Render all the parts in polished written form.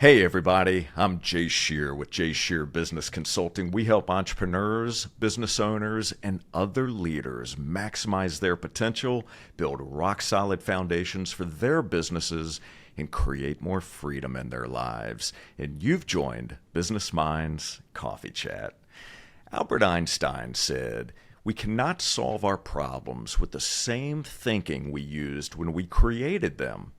Hey everybody, I'm Jay Scherr with Jay Scherr Business Consulting. We help entrepreneurs, business owners, and other leaders maximize their potential, build rock-solid foundations for their businesses, and create more freedom in their lives. And you've joined Business Minds Coffee Chat. Albert Einstein said, "We cannot solve our problems with the same thinking we used when we created them."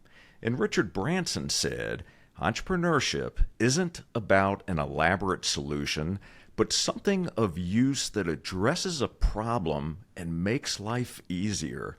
And Richard Branson said, "Entrepreneurship isn't about an elaborate solution, but something of use that addresses a problem and makes life easier."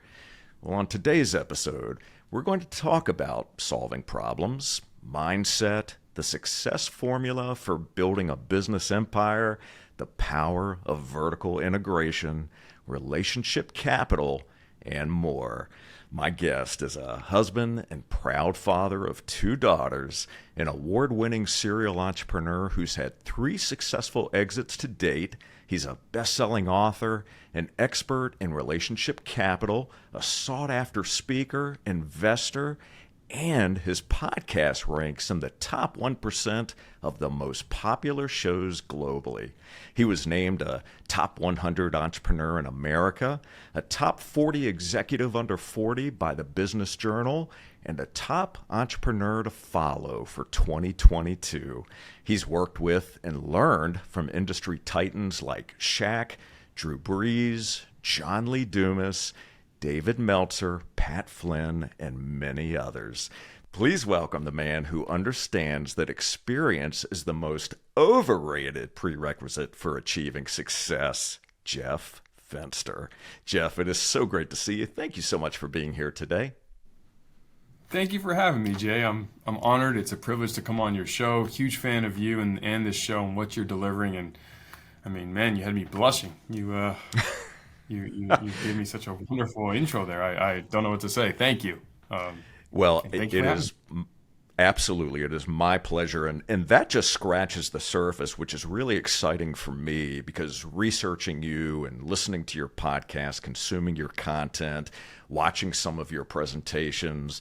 Well, on today's episode, we're going to talk about solving problems, mindset, the success formula for building a business empire, the power of vertical integration, relationship capital, and more. My guest is a husband and proud father of 2 daughters, an award-winning serial entrepreneur who's had 3 successful exits to date. He's a best-selling author, an expert in relationship capital, a sought-after speaker, investor, and his podcast ranks in the top 1% of the most popular shows globally. He was named a top 100 entrepreneur in America, a top 40 executive under 40 by the Business Journal, and a top entrepreneur to follow for 2022. He's worked with and learned from industry titans like Shaq, Drew Brees, John Lee Dumas, David Meltzer, Pat Flynn, and many others. Please welcome the man who understands that experience is the most overrated prerequisite for achieving success, Jeff Fenster. Jeff, it is so great to see you. Thank you so much for being here today. Thank you for having me, Jay. I'm honored. It's a privilege to come on your show. Huge fan of you and this show and what you're delivering. And I mean, man, you had me blushing. You gave me such a wonderful intro there. I don't know what to say. Thank you. Well, it is absolutely, it is my pleasure. And that just scratches the surface, which is really exciting for me because researching you and listening to your podcast, consuming your content, watching some of your presentations.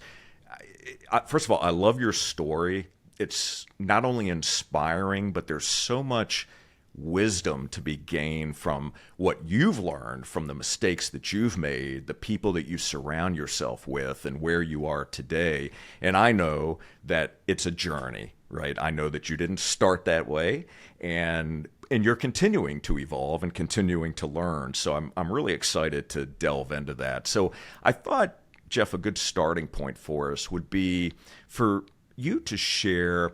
First of all, I love your story. It's not only inspiring, but there's so much wisdom to be gained from what you've learned from the mistakes that you've made, the people that you surround yourself with, and where you are today. And I know that it's a journey, right? I know that you didn't start that way, and you're continuing to evolve and continuing to learn. So I'm really excited to delve into that. So I thought, Jeff, a good starting point for us would be for you to share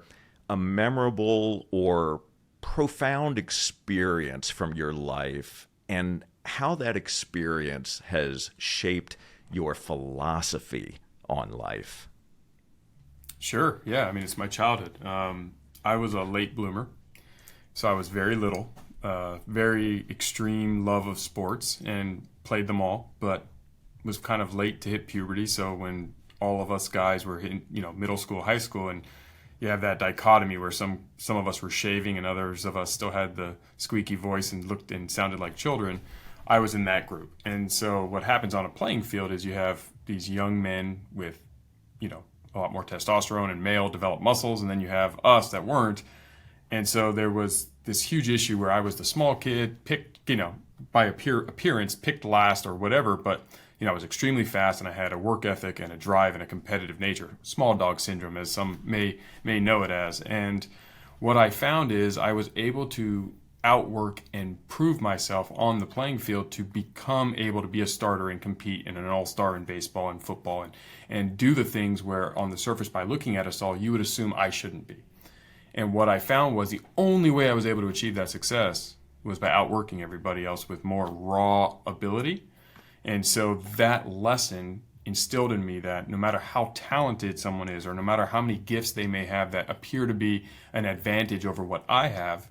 a memorable or profound experience from your life and how that experience has shaped your philosophy on life. Sure. Yeah. I mean, it's my childhood. I was a late bloomer, so I was very little, very extreme love of sports and played them all, but was kind of late to hit puberty. So when all of us guys were hitting, middle school, high school, and you have that dichotomy where some of us were shaving and others of us still had the squeaky voice and looked and sounded like children. I was in that group. And so what happens on a playing field is you have these young men with, a lot more testosterone and male developed muscles, and then you have us that weren't. And so there was this huge issue where I was the small kid, picked, by appearance, picked last or whatever, but I was extremely fast and I had a work ethic and a drive and a competitive nature. Small dog syndrome, as some may know it as. And what I found is I was able to outwork and prove myself on the playing field to become able to be a starter and compete and an all-star in baseball and football and do the things where on the surface by looking at us all, you would assume I shouldn't be. And what I found was the only way I was able to achieve that success was by outworking everybody else with more raw ability. And so that lesson instilled in me that no matter how talented someone is or no matter how many gifts they may have that appear to be an advantage over what I have,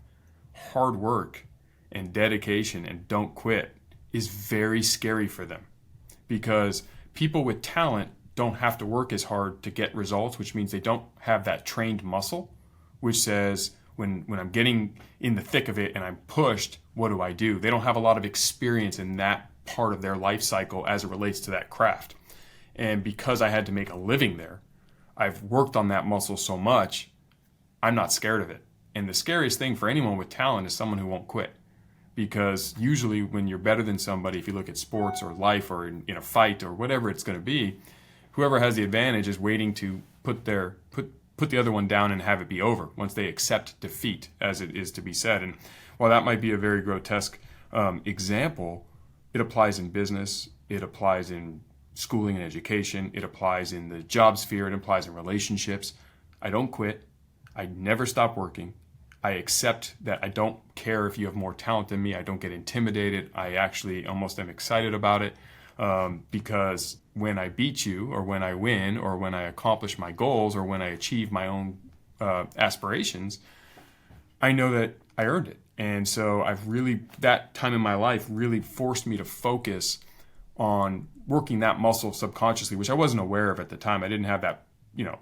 hard work and dedication and don't quit is very scary for them. Because people with talent don't have to work as hard to get results, which means they don't have that trained muscle, which says when I'm getting in the thick of it and I'm pushed, what do? They don't have a lot of experience in that part of their life cycle as it relates to that craft. And because I had to make a living there, I've worked on that muscle so much, I'm not scared of it. And the scariest thing for anyone with talent is someone who won't quit. Because usually when you're better than somebody, if you look at sports or life or in a fight or whatever it's going to be, whoever has the advantage is waiting to put the other one down and have it be over once they accept defeat, as it is to be said. And while that might be a very grotesque example, it applies in business, it applies in schooling and education, it applies in the job sphere, it applies in relationships. I don't quit. I never stop working. I accept that I don't care if you have more talent than me. I don't get intimidated. I actually almost am excited about it, because when I beat you, or when I win, or when I accomplish my goals, or when I achieve my own aspirations, I know that I earned it. And so that time in my life really forced me to focus on working that muscle subconsciously, which I wasn't aware of at the time. I didn't have that,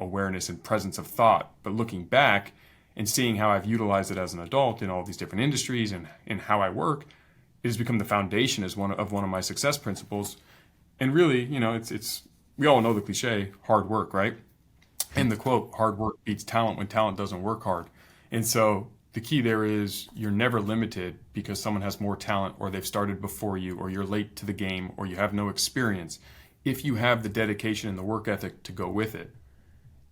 awareness and presence of thought. But looking back and seeing how I've utilized it as an adult in all these different industries and how I work, it has become the foundation as one of my success principles. And really, it's we all know the cliche, hard work, right? And the quote, hard work beats talent when talent doesn't work hard. And so the key there is you're never limited because someone has more talent, or they've started before you, or you're late to the game, or you have no experience. If you have the dedication and the work ethic to go with it,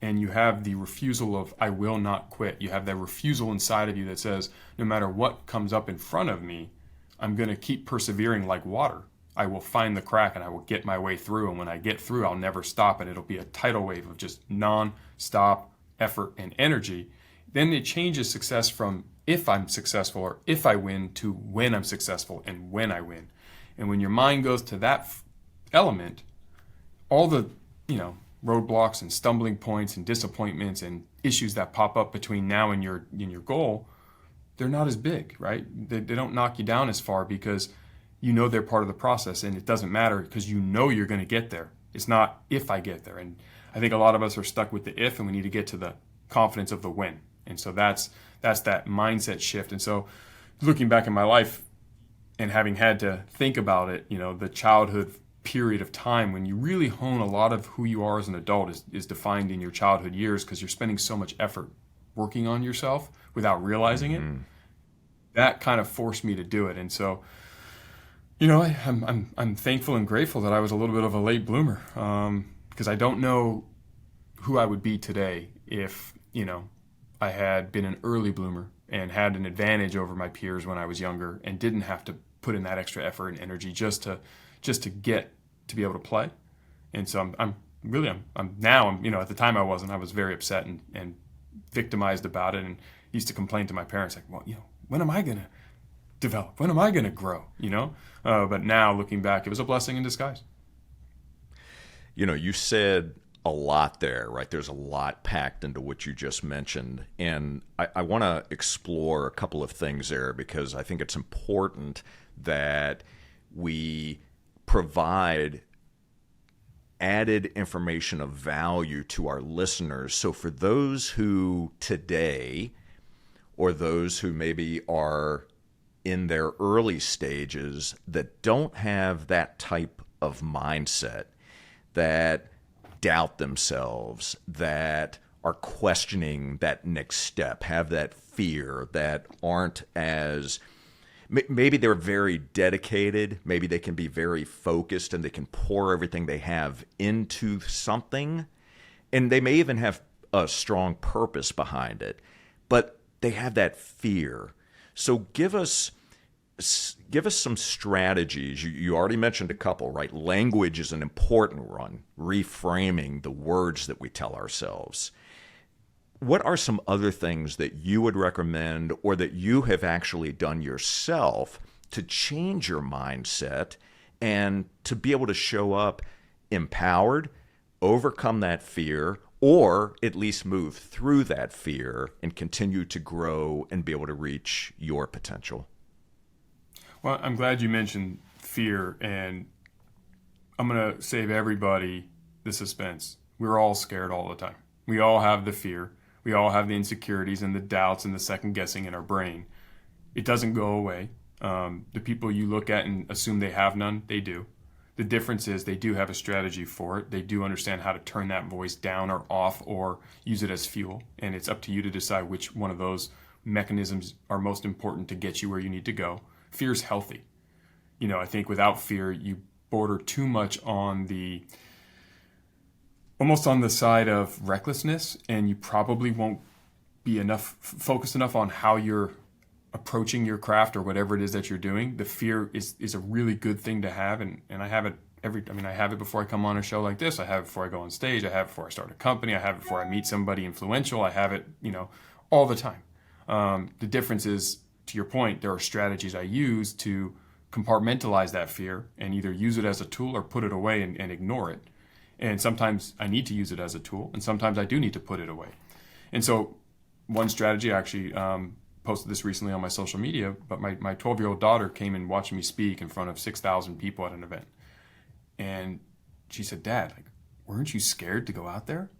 and you have the refusal of, I will not quit. You have that refusal inside of you that says, no matter what comes up in front of me, I'm going to keep persevering like water. I will find the crack and I will get my way through. And when I get through, I'll never stop. And it'll be a tidal wave of just non-stop effort and energy. Then it changes success from if I'm successful or if I win to when I'm successful and when I win. And when your mind goes to that element, all the, roadblocks and stumbling points and disappointments and issues that pop up between now and your goal, they're not as big, right? They don't knock you down as far because they're part of the process, and it doesn't matter because you're going to get there. It's not if I get there. And I think a lot of us are stuck with the if, and we need to get to the confidence of the when. And so that's that mindset shift. And so looking back in my life and having had to think about it, the childhood period of time when you really hone a lot of who you are as an adult is defined in your childhood years, because you're spending so much effort working on yourself without realizing it. That kind of forced me to do it. And so, I'm thankful and grateful that I was a little bit of a late bloomer, because I don't know who I would be today if, I had been an early bloomer and had an advantage over my peers when I was younger and didn't have to put in that extra effort and energy just to get to be able to play. And so I'm now, at the time I was very upset and victimized about it, and used to complain to my parents like, well, when am I going to develop? When am I going to grow? But now looking back, it was a blessing in disguise. You said a lot there, right? There's a lot packed into what you just mentioned. And I want to explore a couple of things there, because I think it's important that we provide added information of value to our listeners. So for those who today, or those who maybe are in their early stages that don't have that type of mindset, that doubt themselves, that are questioning that next step, have that fear, that aren't as, maybe they're very dedicated, maybe they can be very focused and they can pour everything they have into something, and they may even have a strong purpose behind it, but they have that fear. So give us some strategies. You already mentioned a couple, right? Language is an important one, reframing the words that we tell ourselves. What are some other things that you would recommend, or that you have actually done yourself, to change your mindset and to be able to show up empowered, overcome that fear, or at least move through that fear and continue to grow and be able to reach your potential? Well, I'm glad you mentioned fear, and I'm going to save everybody the suspense. We're all scared all the time. We all have the fear. We all have the insecurities and the doubts and the second guessing in our brain. It doesn't go away. The people you look at and assume they have none, they do. The difference is they do have a strategy for it. They do understand how to turn that voice down or off or use it as fuel. And it's up to you to decide which one of those mechanisms are most important to get you where you need to go. Fear is healthy. I think without fear, you border too much on almost on the side of recklessness, and you probably won't be focused enough on how you're approaching your craft or whatever it is that you're doing. The fear is a really good thing to have, and I have it I have it before I come on a show like this. I have it before I go on stage. I have it before I start a company. I have it before I meet somebody influential. I have it, all the time. The difference is, to your point, there are strategies I use to compartmentalize that fear and either use it as a tool or put it away and ignore it. And sometimes I need to use it as a tool, and sometimes I do need to put it away. And so one strategy, I actually posted this recently on my social media, but my 12-year-old daughter came and watched me speak in front of 6,000 people at an event. And she said, "Dad, weren't you scared to go out there?"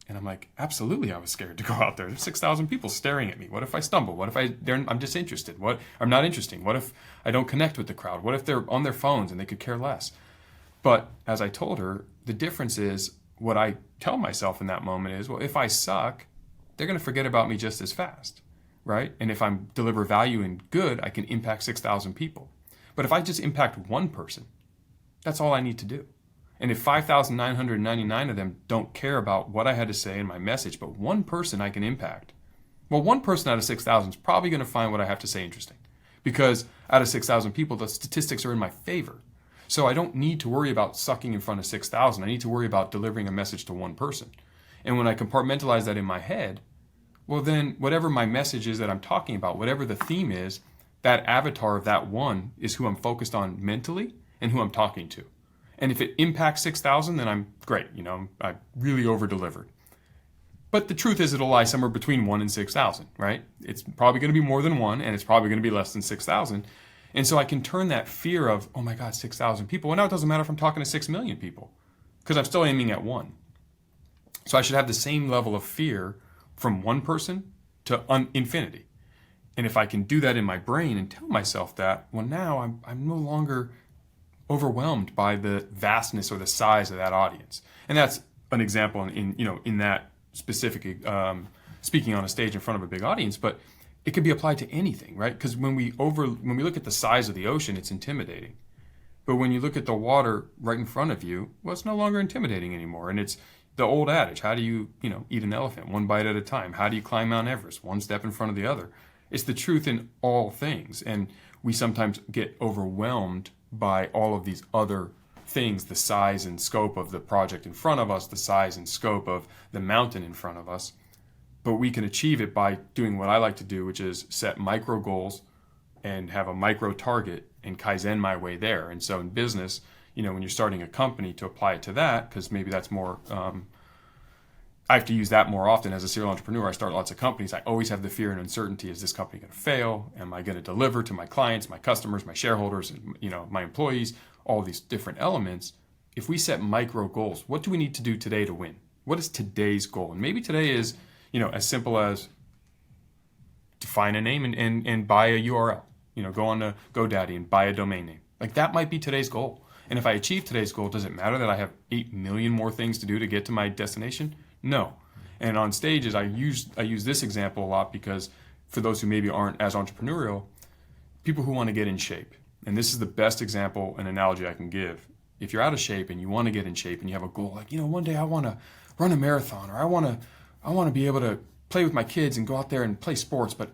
And I'm like, absolutely, I was scared to go out there. There's 6,000 people staring at me. What if I stumble? What if I'm disinterested? What I'm not interesting? What if I don't connect with the crowd? What if they're on their phones and they could care less? But as I told her, the difference is what I tell myself in that moment is, well, if I suck, they're going to forget about me just as fast, right? And if I deliver value and good, I can impact 6,000 people. But if I just impact one person, that's all I need to do. And if 5,999 of them don't care about what I had to say in my message, but one person I can impact, well, one person out of 6,000 is probably going to find what I have to say interesting. Because out of 6,000 people, the statistics are in my favor. So I don't need to worry about sucking in front of 6,000. I need to worry about delivering a message to one person. And when I compartmentalize that in my head, well, then whatever my message is that I'm talking about, whatever the theme is, that avatar of that one is who I'm focused on mentally and who I'm talking to. And if it impacts 6,000, then I'm great. I really over-delivered. But the truth is it'll lie somewhere between 1 and 6,000, right? It's probably going to be more than 1, and it's probably going to be less than 6,000. And so I can turn that fear of, oh my God, 6,000 people. Well, now it doesn't matter if I'm talking to 6 million people because I'm still aiming at 1. So I should have the same level of fear from one person to infinity. And if I can do that in my brain and tell myself that, well, now I'm no longer overwhelmed by the vastness or the size of that audience. And that's an example in that specific speaking on a stage in front of a big audience, but it could be applied to anything, right? Because when we look at the size of the ocean, it's intimidating. But when you look at the water right in front of you, well, it's no longer intimidating anymore. And it's the old adage, how do you eat an elephant? One bite at a time. How do you climb Mount Everest? One step in front of the other. It's the truth in all things. And we sometimes get overwhelmed by all of these other things, the size and scope of the project in front of us, the size and scope of the mountain in front of us. But we can achieve it by doing what I like to do, which is set micro goals and have a micro target and Kaizen my way there. And so in business, when you're starting a company, to apply it to that, because maybe that's more, I have to use that more often as a serial entrepreneur. I start lots of companies. I always have the fear and uncertainty. Is this company going to fail? Am I going to deliver to my clients, my customers, my shareholders, my employees, all these different elements? If we set micro goals, what do we need to do today to win? What is today's goal? And maybe today is, as simple as define a name and buy a URL. Go on to GoDaddy and buy a domain name. Like that might be today's goal. And if I achieve today's goal, does it matter that I have 8 million more things to do to get to my destination? No. And on stages, I use this example a lot because for those who maybe aren't as entrepreneurial, people who want to get in shape. And this is the best example and analogy I can give. If you're out of shape and you want to get in shape and you have a goal like, one day I want to run a marathon, or I want to be able to play with my kids and go out there and play sports, but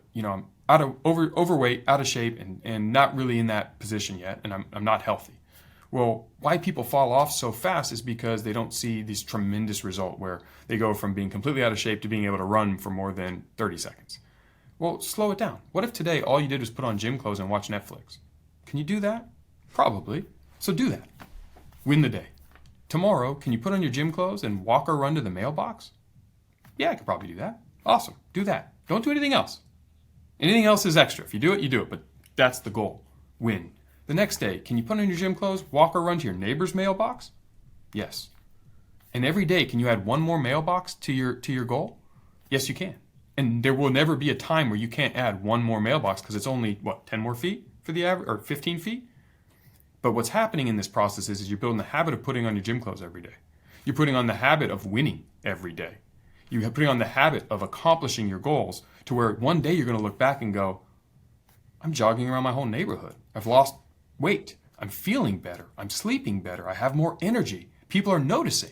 I'm overweight, out of shape, and not really in that position yet, and I'm not healthy. Well, why people fall off so fast is because they don't see this tremendous result where they go from being completely out of shape to being able to run for more than 30 seconds. Well, slow it down. What if today all you did was put on gym clothes and watch Netflix? Can you do that? Probably. So do that. Win the day. Tomorrow, can you put on your gym clothes and walk or run to the mailbox? Yeah, I could probably do that. Awesome. Do that. Don't do anything else. Anything else is extra. If you do it, you do it. But that's the goal. Win. The next day, can you put on your gym clothes, walk or run to your neighbor's mailbox? Yes. And every day, can you add one more mailbox to your goal? Yes, you can. And there will never be a time where you can't add one more mailbox because it's only, 10 more feet for the average, or 15 feet? But what's happening in this process is you're building the habit of putting on your gym clothes every day. You're putting on the habit of winning every day. You're putting on the habit of accomplishing your goals to where one day you're going to look back and go, I'm jogging around my whole neighborhood. I've lost weight. I'm feeling better. I'm sleeping better. I have more energy. People are noticing.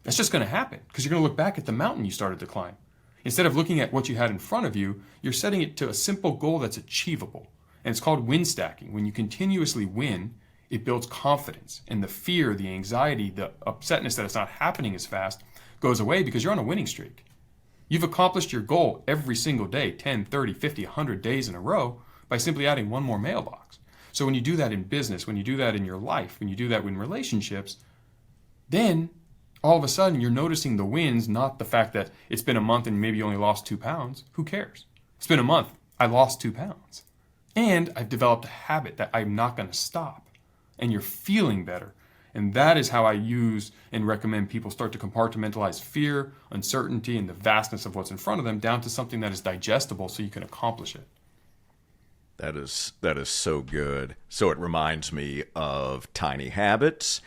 That's just going to happen because you're going to look back at the mountain you started to climb. Instead of looking at what you had in front of you, you're setting it to a simple goal that's achievable. And it's called win stacking. When you continuously win, it builds confidence. And the fear, the anxiety, the upsetness that it's not happening as fast goes away because you're on a winning streak. You've accomplished your goal every single day, 10, 30, 50, 100 days in a row by simply adding one more mailbox. So when you do that in business, when you do that in your life, when you do that in relationships, then all of a sudden you're noticing the wins, not the fact that it's been a month and maybe you only lost 2 pounds. Who cares? It's been a month. I lost 2 pounds. And I've developed a habit that I'm not going to stop. And you're feeling better. And that is how I use and recommend people start to compartmentalize fear, uncertainty, and the vastness of what's in front of them down to something that is digestible so you can accomplish it. That is so good. So it reminds me of tiny habits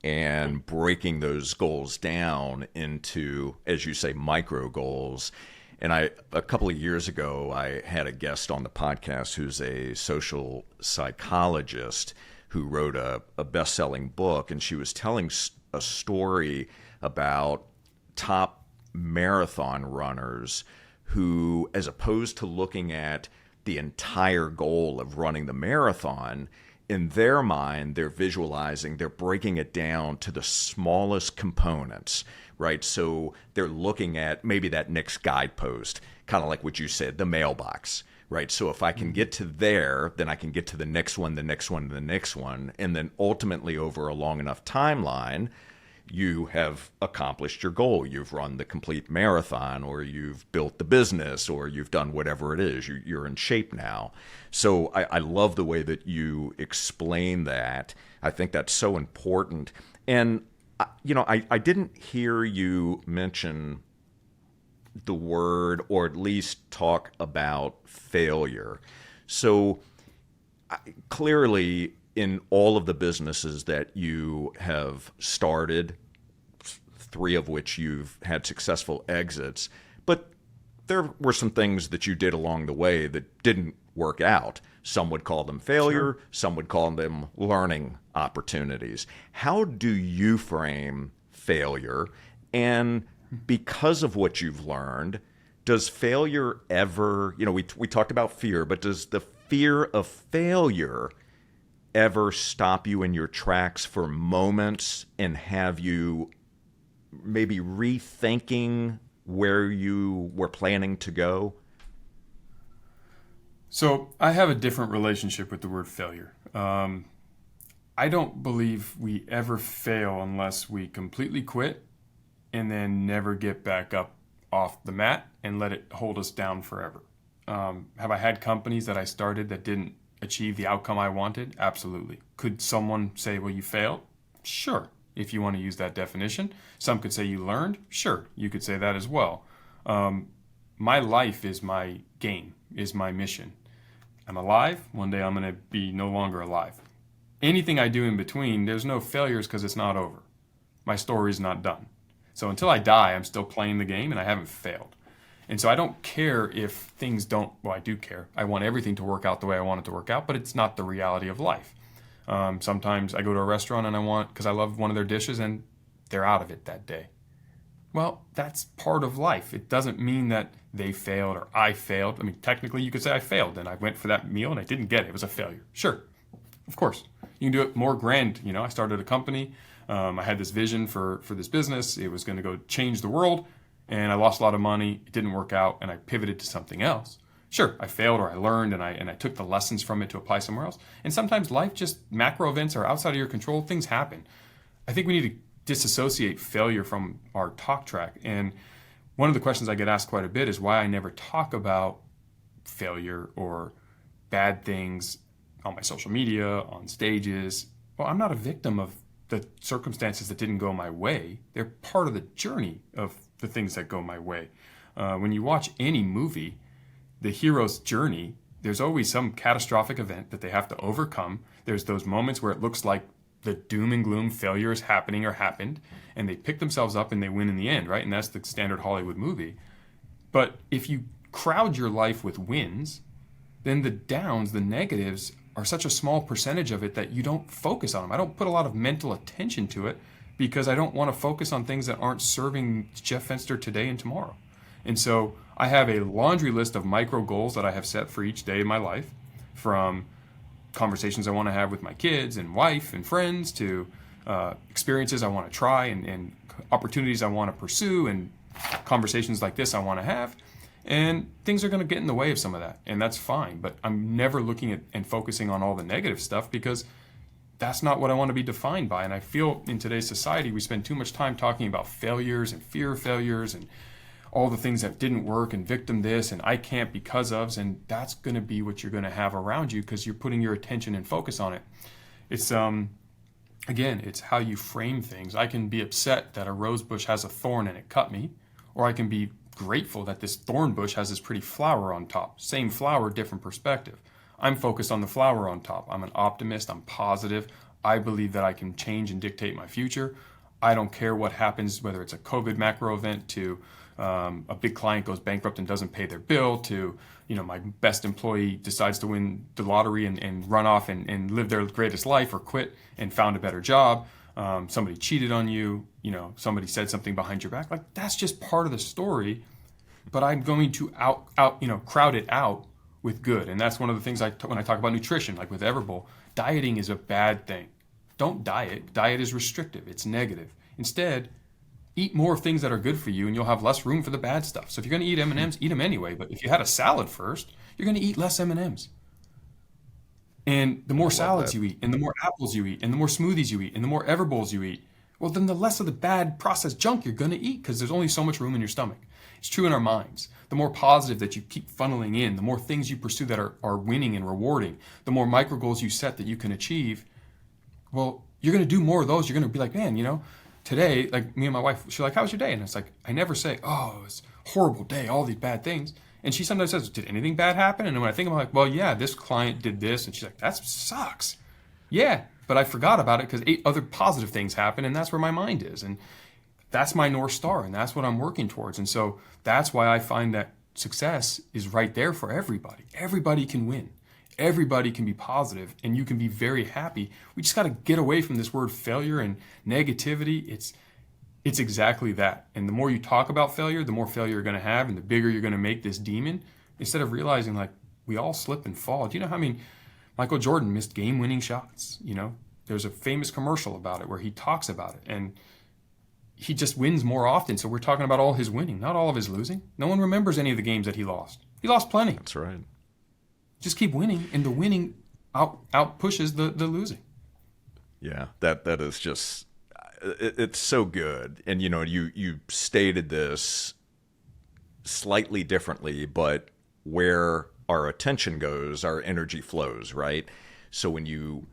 and breaking those goals down into, as you say, micro goals. And a couple of years ago, I had a guest on the podcast who's a social psychologist who wrote a best-selling book, and she was telling a story about top marathon runners who, as opposed to looking at the entire goal of running the marathon, in their mind, they're visualizing, they're breaking it down to the smallest components, right? So they're looking at maybe that next guidepost, kind of like what you said, the mailbox, right? So if I can get to there, then I can get to the next one, the next one, the next one. And then ultimately over a long enough timeline, you have accomplished your goal. You've run the complete marathon, or you've built the business, or you've done whatever it is. You're in shape now. So I love the way that you explain that. I think that's so important. And, I didn't hear you mention the word, or at least talk about failure. So clearly, in all of the businesses that you have started, 3 of which you've had successful exits, but there were some things that you did along the way that didn't work out. Some would call them failure, sure. Some would call them learning opportunities. How do you frame failure? And because of what you've learned, does failure ever, we talked about fear, but does the fear of failure ever stop you in your tracks for moments and have you maybe rethinking where you were planning to go? So I have a different relationship with the word failure. I don't believe we ever fail unless we completely quit and then never get back up off the mat and let it hold us down forever. Have I had companies that I started that didn't achieve the outcome I wanted? Absolutely. Could someone say, well, you failed? Sure, if you want to use that definition. Some could say you learned. Sure, you could say that as well. My life is my game, is my mission. I'm alive. One day I'm going to be no longer alive. Anything I do in between, there's no failures because it's not over. My story's not done. So until I die, I'm still playing the game and I haven't failed. And so I don't care if things don't, well, I do care. I want everything to work out the way I want it to work out, but it's not the reality of life. Sometimes I go to a restaurant and because I love one of their dishes and they're out of it that day. Well, that's part of life. It doesn't mean that they failed or I failed. I mean, technically you could say I failed and I went for that meal and I didn't get it. It was a failure. Sure, of course. You can do it more grand. I started a company. I had this vision for this business. It was going to go change the world. And I lost a lot of money. It didn't work out, and I pivoted to something else. Sure, I failed, or I learned, and I took the lessons from it to apply somewhere else. And sometimes life, just macro events are outside of your control. Things happen. I think we need to disassociate failure from our talk track. And one of the questions I get asked quite a bit is why I never talk about failure or bad things on my social media, on stages. Well, I'm not a victim of the circumstances that didn't go my way. They're part of the journey of the things that go my way. When you watch any movie, the hero's journey there's always some catastrophic event that they have to overcome. There's those moments where it looks like the doom and gloom failure is happening or happened, and they pick themselves up and they win in the end, right? And that's the standard Hollywood movie. But if you crowd your life with wins, then the downs, the negatives, are such a small percentage of it that you don't focus on them. I don't put a lot of mental attention to it because I don't want to focus on things that aren't serving Jeff Fenster today and tomorrow. And so I have a laundry list of micro goals that I have set for each day of my life, from conversations I want to have with my kids and wife and friends to experiences I want to try and opportunities I want to pursue and conversations like this I want to have. And things are going to get in the way of some of that, and that's fine. But I'm never looking at and focusing on all the negative stuff because that's not what I want to be defined by. And I feel in today's society, we spend too much time talking about failures and fear of failures and all the things that didn't work and victim this and I can't because of, and that's going to be what you're going to have around you because you're putting your attention and focus on it. It's, again, it's how you frame things. I can be upset that a rose bush has a thorn and it cut me, or I can be grateful that this thorn bush has this pretty flower on top. Same flower, different perspective. I'm focused on the flower on top. I'm an optimist. I'm positive. I believe that I can change and dictate my future. I don't care what happens, whether it's a COVID macro event to a big client goes bankrupt and doesn't pay their bill to, my best employee decides to win the lottery and run off and live their greatest life or quit and found a better job. Somebody cheated on you, somebody said something behind your back. Like, that's just part of the story, but I'm going to crowd it out with good. And that's one of the things when I talk about nutrition, like with Everbowl, dieting is a bad thing. Don't diet. Diet is restrictive. It's negative. Instead, eat more things that are good for you and you'll have less room for the bad stuff. So if you're going to eat M&Ms, eat them anyway. But if you had a salad first, you're going to eat less M&Ms. And the more salads you eat, and the more apples you eat, and the more smoothies you eat, and the more Everbowls you eat, well, then the less of the bad processed junk you're going to eat because there's only so much room in your stomach. It's true in our minds. The more positive that you keep funneling in, the more things you pursue that are winning and rewarding, the more micro goals you set that you can achieve, well, you're going to do more of those. You're going to be like, man, today, like me and my wife, she's like, how was your day? And it's like, I never say, oh, it was a horrible day, all these bad things. And she sometimes says, did anything bad happen? And when I think, I'm like, well, yeah, this client did this. And she's like, that sucks. Yeah, but I forgot about it because 8 other positive things happened, and that's where my mind is. And that's my North Star, and that's what I'm working towards. And so that's why I find that success is right there for everybody. Everybody can win. Everybody can be positive, and you can be very happy. We just got to get away from this word failure and negativity. It's exactly that. And the more you talk about failure, the more failure you're going to have, and the bigger you're going to make this demon, instead of realizing, like, we all slip and fall. Do you know how Michael Jordan missed game-winning shots? There's a famous commercial about it where he talks about it, and he just wins more often. So we're talking about all his winning, not all of his losing. No one remembers any of the games that he lost. He lost plenty. That's right. Just keep winning, and the winning out pushes the losing. Yeah, that is just, it's so good. And you stated this slightly differently, but where our attention goes, our energy flows, right? So when you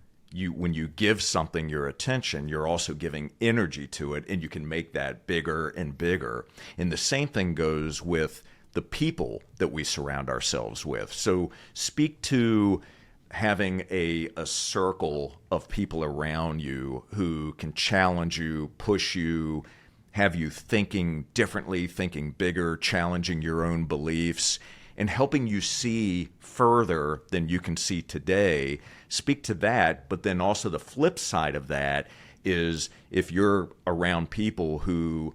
give something your attention, you're also giving energy to it, and you can make that bigger and bigger. And the same thing goes with the people that we surround ourselves with. So speak to having a circle of people around you who can challenge you, push you, have you thinking differently, thinking bigger, challenging your own beliefs, and helping you see further than you can see today. Speak to that, but then also the flip side of that is if you're around people who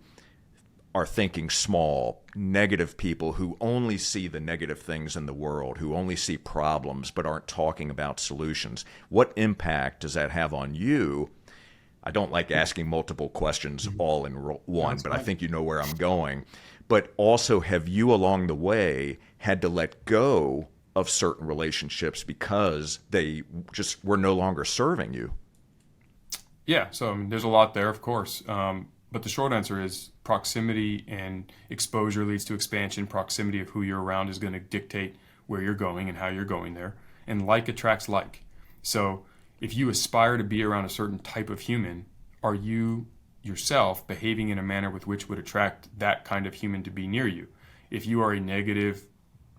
are thinking small, negative people who only see the negative things in the world, who only see problems but aren't talking about solutions, what impact does that have on you? I don't like asking multiple questions all in one, but I think you know where I'm going. But also, have you along the way had to let go of certain relationships because they just were no longer serving you? Yeah, so there's a lot there, of course. But the short answer is proximity and exposure leads to expansion. Proximity of who you're around is going to dictate where you're going and how you're going there. And like attracts like. So if you aspire to be around a certain type of human, are you yourself behaving in a manner with which would attract that kind of human to be near you? If you are a negative,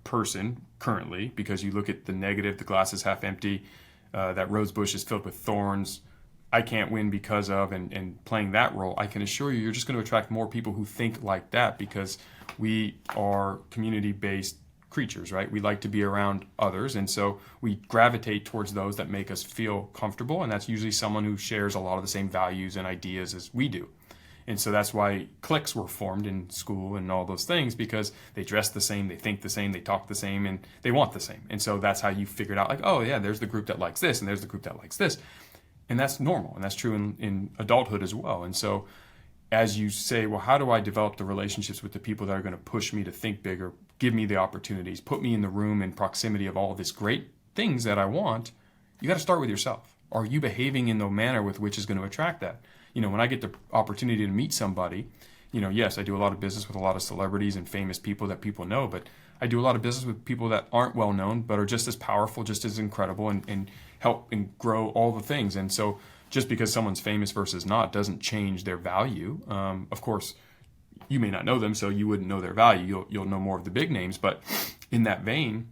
person currently, because you look at the negative, the glass is half empty, that rose bush is filled with thorns, I can't win because of, and playing that role, I can assure you, you're just going to attract more people who think like that, because we are community-based creatures, right? We like to be around others, and so we gravitate towards those that make us feel comfortable, and that's usually someone who shares a lot of the same values and ideas as we do. And so that's why cliques were formed in school and all those things, because they dress the same, they think the same, they talk the same, and they want the same. And so that's how you figured out, like, oh yeah, there's the group that likes this, and there's the group that likes this. And that's normal, and that's true in adulthood as well. And so as you say, well, how do I develop the relationships with the people that are going to push me to think bigger, give me the opportunities, put me in the room in proximity of all of these great things that I want? You got to start with yourself. Are you behaving in the manner with which is going to attract that? When I get the opportunity to meet somebody, yes, I do a lot of business with a lot of celebrities and famous people that people know, but I do a lot of business with people that aren't well known, but are just as powerful, just as incredible, and help and grow all the things. And so just because someone's famous versus not doesn't change their value. Of course, you may not know them, so you wouldn't know their value. You'll know more of the big names. But in that vein,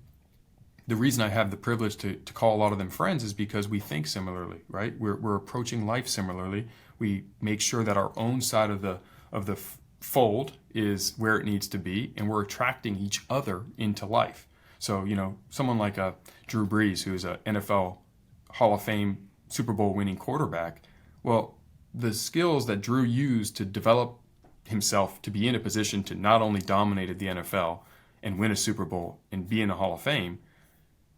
the reason I have the privilege to call a lot of them friends is because we think similarly, right? We're approaching life similarly. We make sure that our own side of the fold is where it needs to be, and we're attracting each other into life. So, someone like Drew Brees, who's an NFL Hall of Fame Super Bowl winning quarterback, well, the skills that Drew used to develop himself to be in a position to not only dominate the NFL and win a Super Bowl and be in the Hall of Fame,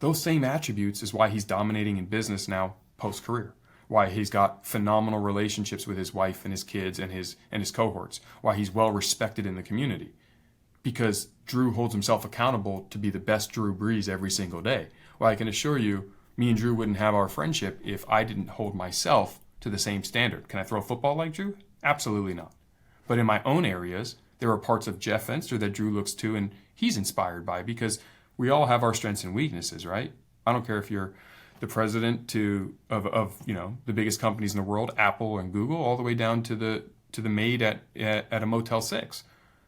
those same attributes is why he's dominating in business now post-career, why he's got phenomenal relationships with his wife and his kids and his cohorts, why he's well respected in the community, because Drew holds himself accountable to be the best Drew Brees every single day. Well, I can assure you, me and Drew wouldn't have our friendship if I didn't hold myself to the same standard. Can I throw a football like Drew? Absolutely not. But in my own areas, there are parts of Jeff Fenster that Drew looks to and he's inspired by, because we all have our strengths and weaknesses, right? I don't care if you're the president of the biggest companies in the world, Apple and Google, all the way down to the maid at a Motel 6.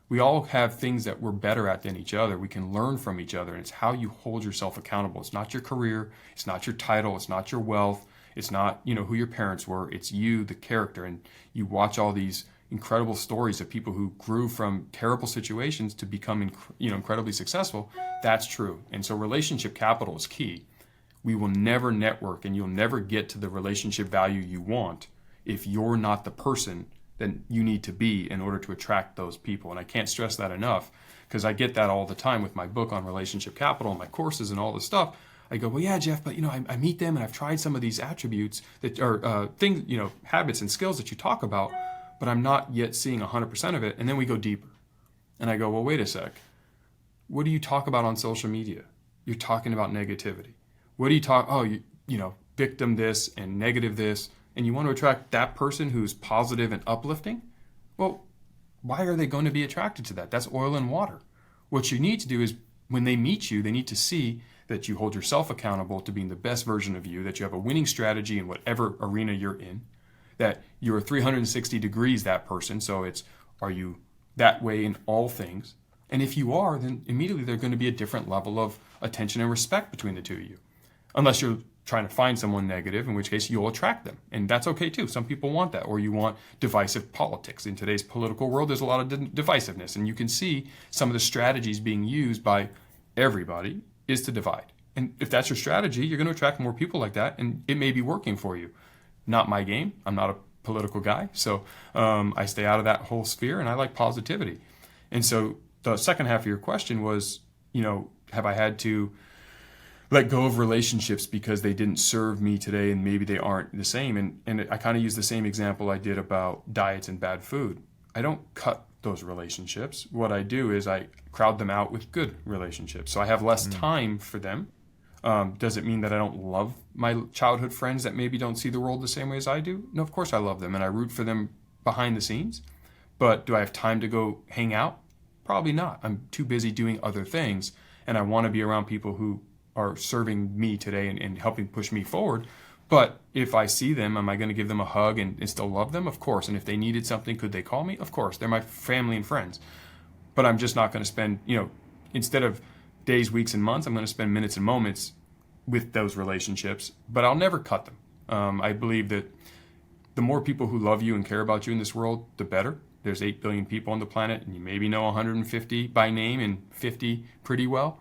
We all have things that we're better at than each other. We can learn from each other, and it's how you hold yourself accountable. It's not your career, it's not your title, it's not your wealth, it's not who your parents were. It's you, the character, and you watch all these incredible stories of people who grew from terrible situations to become incredibly successful. That's true. And so relationship capital is key. We will never network, and you'll never get to the relationship value you want if you're not the person that you need to be in order to attract those people. And I can't stress that enough, because I get that all the time with my book on relationship capital and my courses and all this stuff. I go, well, yeah, Jeff, but I meet them and I've tried some of these attributes that are things, habits and skills that you talk about, but I'm not yet seeing 100% of it. And then we go deeper. And I go, well, wait a sec. What do you talk about on social media? You're talking about negativity. What do you talk? Oh, victim this and negative this. And you want to attract that person who's positive and uplifting? Well, why are they going to be attracted to that? That's oil and water. What you need to do is, when they meet you, they need to see that you hold yourself accountable to being the best version of you, that you have a winning strategy in whatever arena you're in, that you're 360 degrees that person. So are you that way in all things? And if you are, then immediately there's going to be a different level of attention and respect between the two of you. Unless you're trying to find someone negative, in which case you'll attract them. And that's okay too. Some people want that. Or you want divisive politics. In today's political world, there's a lot of divisiveness. And you can see some of the strategies being used by everybody is to divide. And if that's your strategy, you're going to attract more people like that. And it may be working for you. Not my game. I'm not a political guy. So I stay out of that whole sphere, and I like positivity. And so the second half of your question was, have I had to let go of relationships because they didn't serve me today and maybe they aren't the same? And I kind of use the same example I did about diets and bad food. I don't cut those relationships. What I do is I crowd them out with good relationships. So I have less time for them. Does it mean that I don't love my childhood friends that maybe don't see the world the same way as I do? No, of course I love them and I root for them behind the scenes. But do I have time to go hang out? Probably not. I'm too busy doing other things, and I want to be around people who are serving me today and helping push me forward. But if I see them, am I going to give them a hug and still love them? Of course. And if they needed something, could they call me? Of course. They're my family and friends. But I'm just not going to spend, instead of days, weeks, and months. I'm going to spend minutes and moments with those relationships, but I'll never cut them. I believe that the more people who love you and care about you in this world, the better. There's 8 billion people on the planet, and you maybe know 150 by name and 50 pretty well.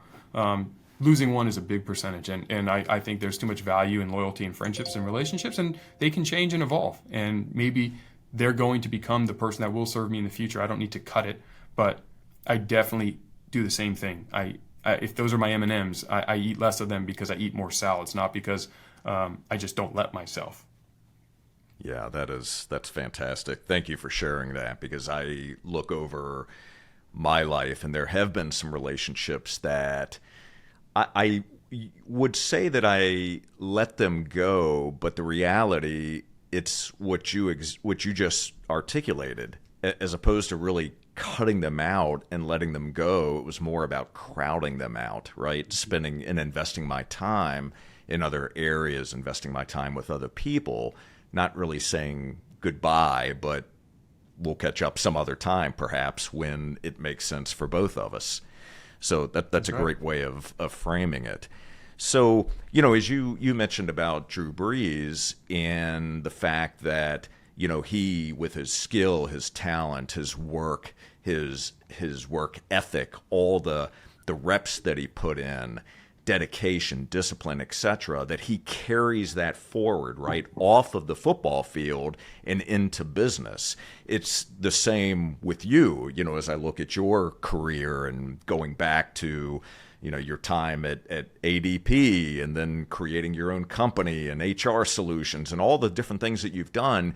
Losing one is a big percentage, and I think there's too much value in loyalty and friendships and relationships, and they can change and evolve. And maybe they're going to become the person that will serve me in the future. I don't need to cut it, but I definitely do the same thing. If those are my M&Ms, I eat less of them because I eat more salads, not because I just don't let myself. Yeah, that's fantastic. Thank you for sharing that, because I look over my life and there have been some relationships that I would say that I let them go, but the reality, it's what you just articulated, as opposed to really cutting them out and letting them go. It was more about crowding them out, right? Spending and investing my time in other areas, investing my time with other people, not really saying goodbye, but we'll catch up some other time, perhaps, when it makes sense for both of us. So that's a great way of framing it. So, as you mentioned about Drew Brees and the fact that, he, with his skill, his talent, his work, his work ethic, all the reps that he put in, dedication, discipline, etc., that he carries that forward, right, off of the football field and into business. It's the same with you, as I look at your career and going back to, your time at ADP and then creating your own company and HR solutions and all the different things that you've done.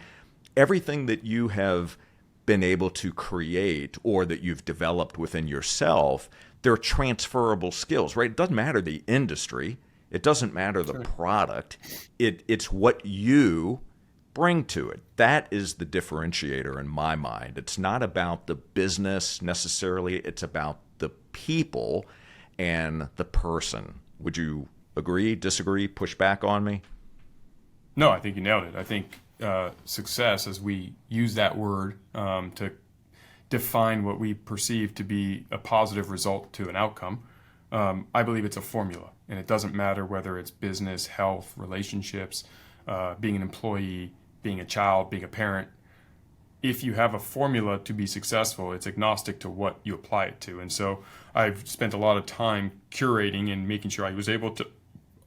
Everything that you have been able to create or that you've developed within yourself, they're transferable skills, right? It doesn't matter the industry. It doesn't matter the product. It's what you bring to it. That is the differentiator in my mind. It's not about the business necessarily. It's about the people and the person. Would you agree, disagree, push back on me? No, I think you nailed it. I think success, as we use that word to define what we perceive to be a positive result to an outcome, I believe it's a formula. And it doesn't matter whether it's business, health, relationships, being an employee, being a child, being a parent. If you have a formula to be successful, it's agnostic to what you apply it to. And so I've spent a lot of time curating and making sure I was able to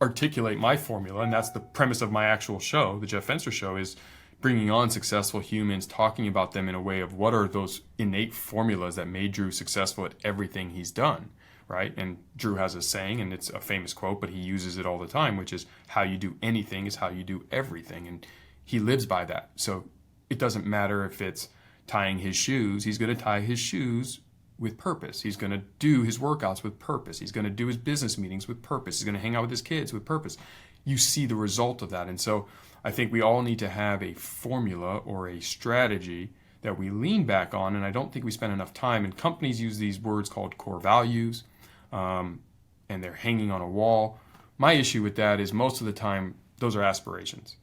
articulate my formula. And that's the premise of my actual show, the Jeff Fenster Show, is bringing on successful humans, talking about them in a way of what are those innate formulas that made Drew successful at everything he's done, right? And Drew has a saying, and it's a famous quote, but he uses it all the time, which is, how you do anything is how you do everything. And he lives by that. So it doesn't matter if it's tying his shoes. He's going to tie his shoes with purpose. He's going to do his workouts with purpose. He's going to do his business meetings with purpose. He's going to hang out with his kids with purpose. You see the result of that. And so I think we all need to have a formula or a strategy that we lean back on. And I don't think we spend enough time. And companies use these words called core values, and they're hanging on a wall. My issue with that is most of the time, those are aspirations.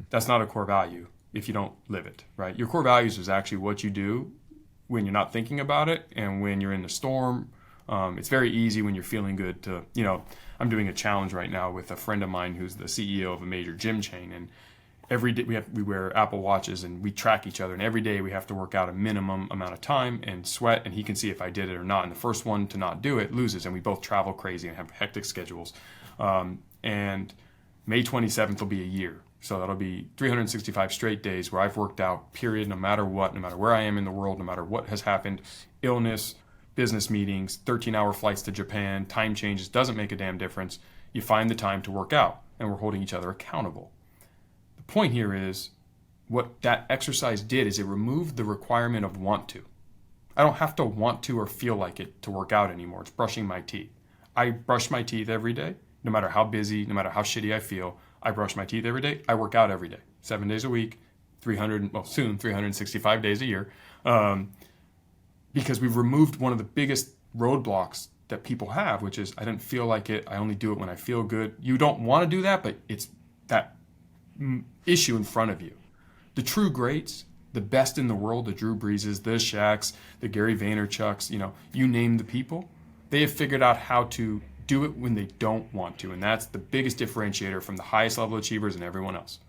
That's not a core value if you don't live it, right? Your core values is actually what you do when you're not thinking about it and when you're in the storm. It's very easy when you're feeling good to, I'm doing a challenge right now with a friend of mine who's the CEO of a major gym chain, and every day we wear Apple Watches and we track each other, and every day we have to work out a minimum amount of time and sweat, and he can see if I did it or not. And the first one to not do it loses, and we both travel crazy and have hectic schedules. And May 27th will be a year. So that'll be 365 straight days where I've worked out, period, no matter what, no matter where I am in the world, no matter what has happened, illness, business meetings, 13-hour flights to Japan, time changes, doesn't make a damn difference. You find the time to work out, and we're holding each other accountable. The point here is what that exercise did is it removed the requirement of want to. I don't have to want to or feel like it to work out anymore. It's brushing my teeth. I brush my teeth every day, no matter how busy, no matter how shitty I feel. I brush my teeth every day. I work out every day, 7 days a week, 365 days a year, because we've removed one of the biggest roadblocks that people have, which is I didn't feel like it. I only do it when I feel good. You don't want to do that, but it's that issue in front of you. The true greats, the best in the world, the Drew Breeses, the Shaqs, the Gary Vaynerchuks, you name the people, They have figured out how to do it when they don't want to. And that's the biggest differentiator from the highest level achievers and everyone else.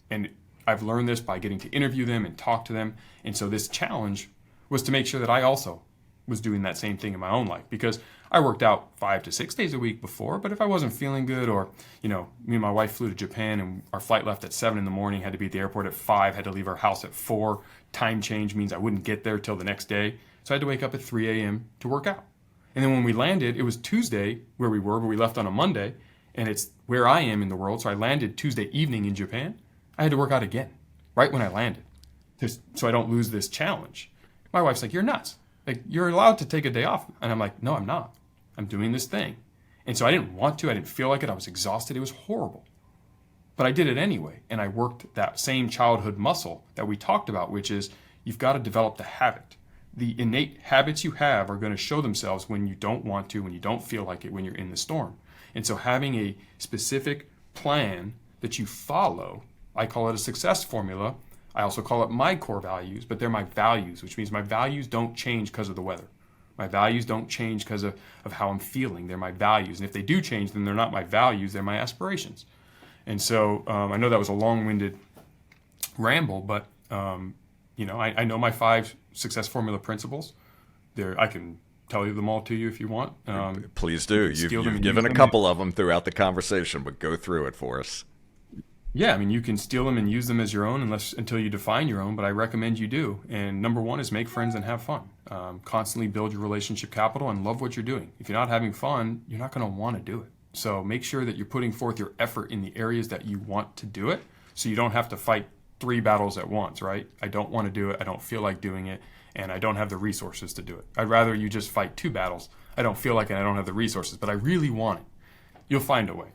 And I've learned this by getting to interview them and talk to them. And so this challenge was to make sure that I also was doing that same thing in my own life, because I worked out 5 to 6 days a week before, but if I wasn't feeling good, or, me and my wife flew to Japan and our flight left at 7 in the morning, had to be at the airport at 5, had to leave our house at 4, time change means I wouldn't get there till the next day. So I had to wake up at 3 a.m. to work out. And then when we landed, it was Tuesday where we were, but we left on a Monday, and it's where I am in the world. So I landed Tuesday evening in Japan. I had to work out again right when I landed, so I don't lose this challenge. My wife's like, "You're nuts. Like, you're allowed to take a day off." And I'm like, "No, I'm not. I'm doing this thing." And so I didn't want to. I didn't feel like it. I was exhausted. It was horrible. But I did it anyway. And I worked that same childhood muscle that we talked about, which is you've got to develop the habit. The innate habits you have are going to show themselves when you don't want to, when you don't feel like it, when you're in the storm. And so having a specific plan that you follow, I call it a success formula. I also call it my core values, but they're my values, which means my values don't change because of the weather. My values don't change because of how I'm feeling. They're my values. And if they do change, then they're not my values, they're my aspirations. And so I know that was a long-winded ramble, but I know my 5 success formula principles. I can tell you them all to you if you want. Please do. You've given a couple of them throughout the conversation, but go through it for us. Yeah, I mean, you can steal them and use them as your own until you define your own, but I recommend you do. And number 1 is make friends and have fun. Constantly build your relationship capital and love what you're doing. If you're not having fun, you're not going to want to do it. So make sure that you're putting forth your effort in the areas that you want to do it, so you don't have to fight 3 battles at once, right? I don't want to do it, I don't feel like doing it, and I don't have the resources to do it. I'd rather you just fight 2 battles. I don't feel like it, I don't have the resources, but I really want it. You'll find a way.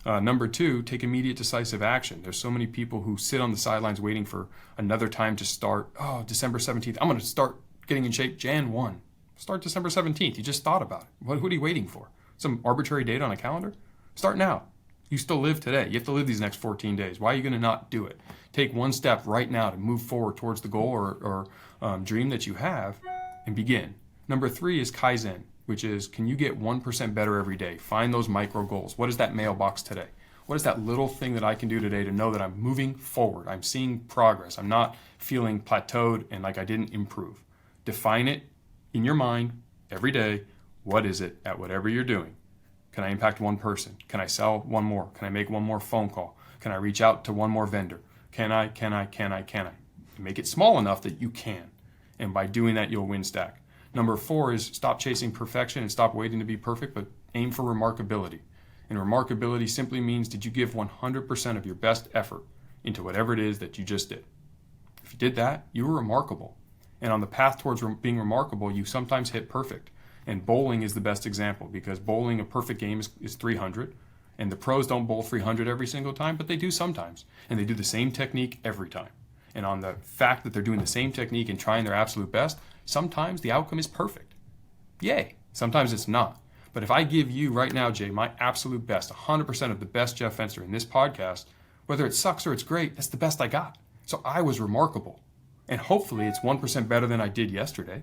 Number 2, take immediate decisive action. There's so many people who sit on the sidelines waiting for another time to start. Oh, December 17th, I'm going to start getting in shape Jan 1. Start December 17th. You just thought about it. What are you waiting for? Some arbitrary date on a calendar? Start now. You still live today. You have to live these next 14 days. Why are you going to not do it? Take one step right now to move forward towards the goal or dream that you have and begin. Number 3 is Kaizen, which is, can you get 1% better every day? Find those micro goals. What is that mailbox today? What is that little thing that I can do today to know that I'm moving forward? I'm seeing progress. I'm not feeling plateaued and like I didn't improve. Define it in your mind every day. What is it at whatever you're doing? Can I impact one person? Can I sell one more? Can I make one more phone call? Can I reach out to one more vendor? Can I? Make it small enough that you can. And by doing that, you'll win stack. Number 4 is stop chasing perfection and stop waiting to be perfect, but aim for remarkability. And remarkability simply means, did you give 100% of your best effort into whatever it is that you just did? If you did that, you were remarkable. And on the path towards being remarkable, you sometimes hit perfect. And bowling is the best example, because bowling, a perfect game is 300. And the pros don't bowl 300 every single time, but they do sometimes. And they do the same technique every time. And on the fact that they're doing the same technique and trying their absolute best, sometimes the outcome is perfect. Yay. Sometimes it's not. But if I give you right now, Jay, my absolute best, 100% of the best Jeff Fenster in this podcast, whether it sucks or it's great, that's the best I got. So I was remarkable. And hopefully it's 1% better than I did yesterday.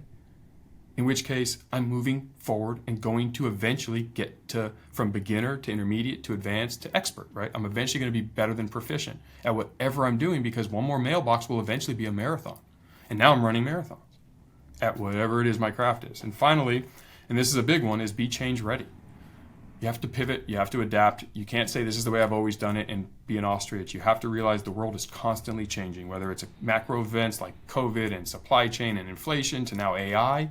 In which case, I'm moving forward and going to eventually get to from beginner to intermediate to advanced to expert, right? I'm eventually going to be better than proficient at whatever I'm doing, because one more mailbox will eventually be a marathon. And now I'm running marathons at whatever it is my craft is. And finally, and this is a big one, is be change ready. You have to pivot, you have to adapt. You can't say this is the way I've always done it and be an ostrich. You have to realize the world is constantly changing, whether it's macro events like COVID and supply chain and inflation to now AI.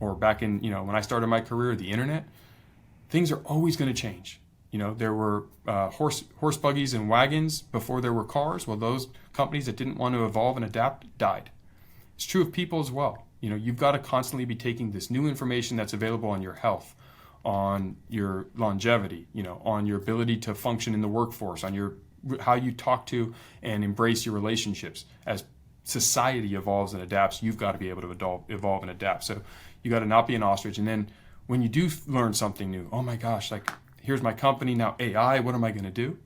Or back in, when I started my career, the internet, things are always going to change. There were horse buggies and wagons before there were cars. Well, those companies that didn't want to evolve and adapt died. It's true of people as well. You've got to constantly be taking this new information that's available on your health, on your longevity, on your ability to function in the workforce, on how you talk to and embrace your relationships. As society evolves and adapts, you've got to be able to evolve and adapt. So you got to not be an ostrich. And then when you do learn something new, oh my gosh, like here's my company, now AI, what am I going to do?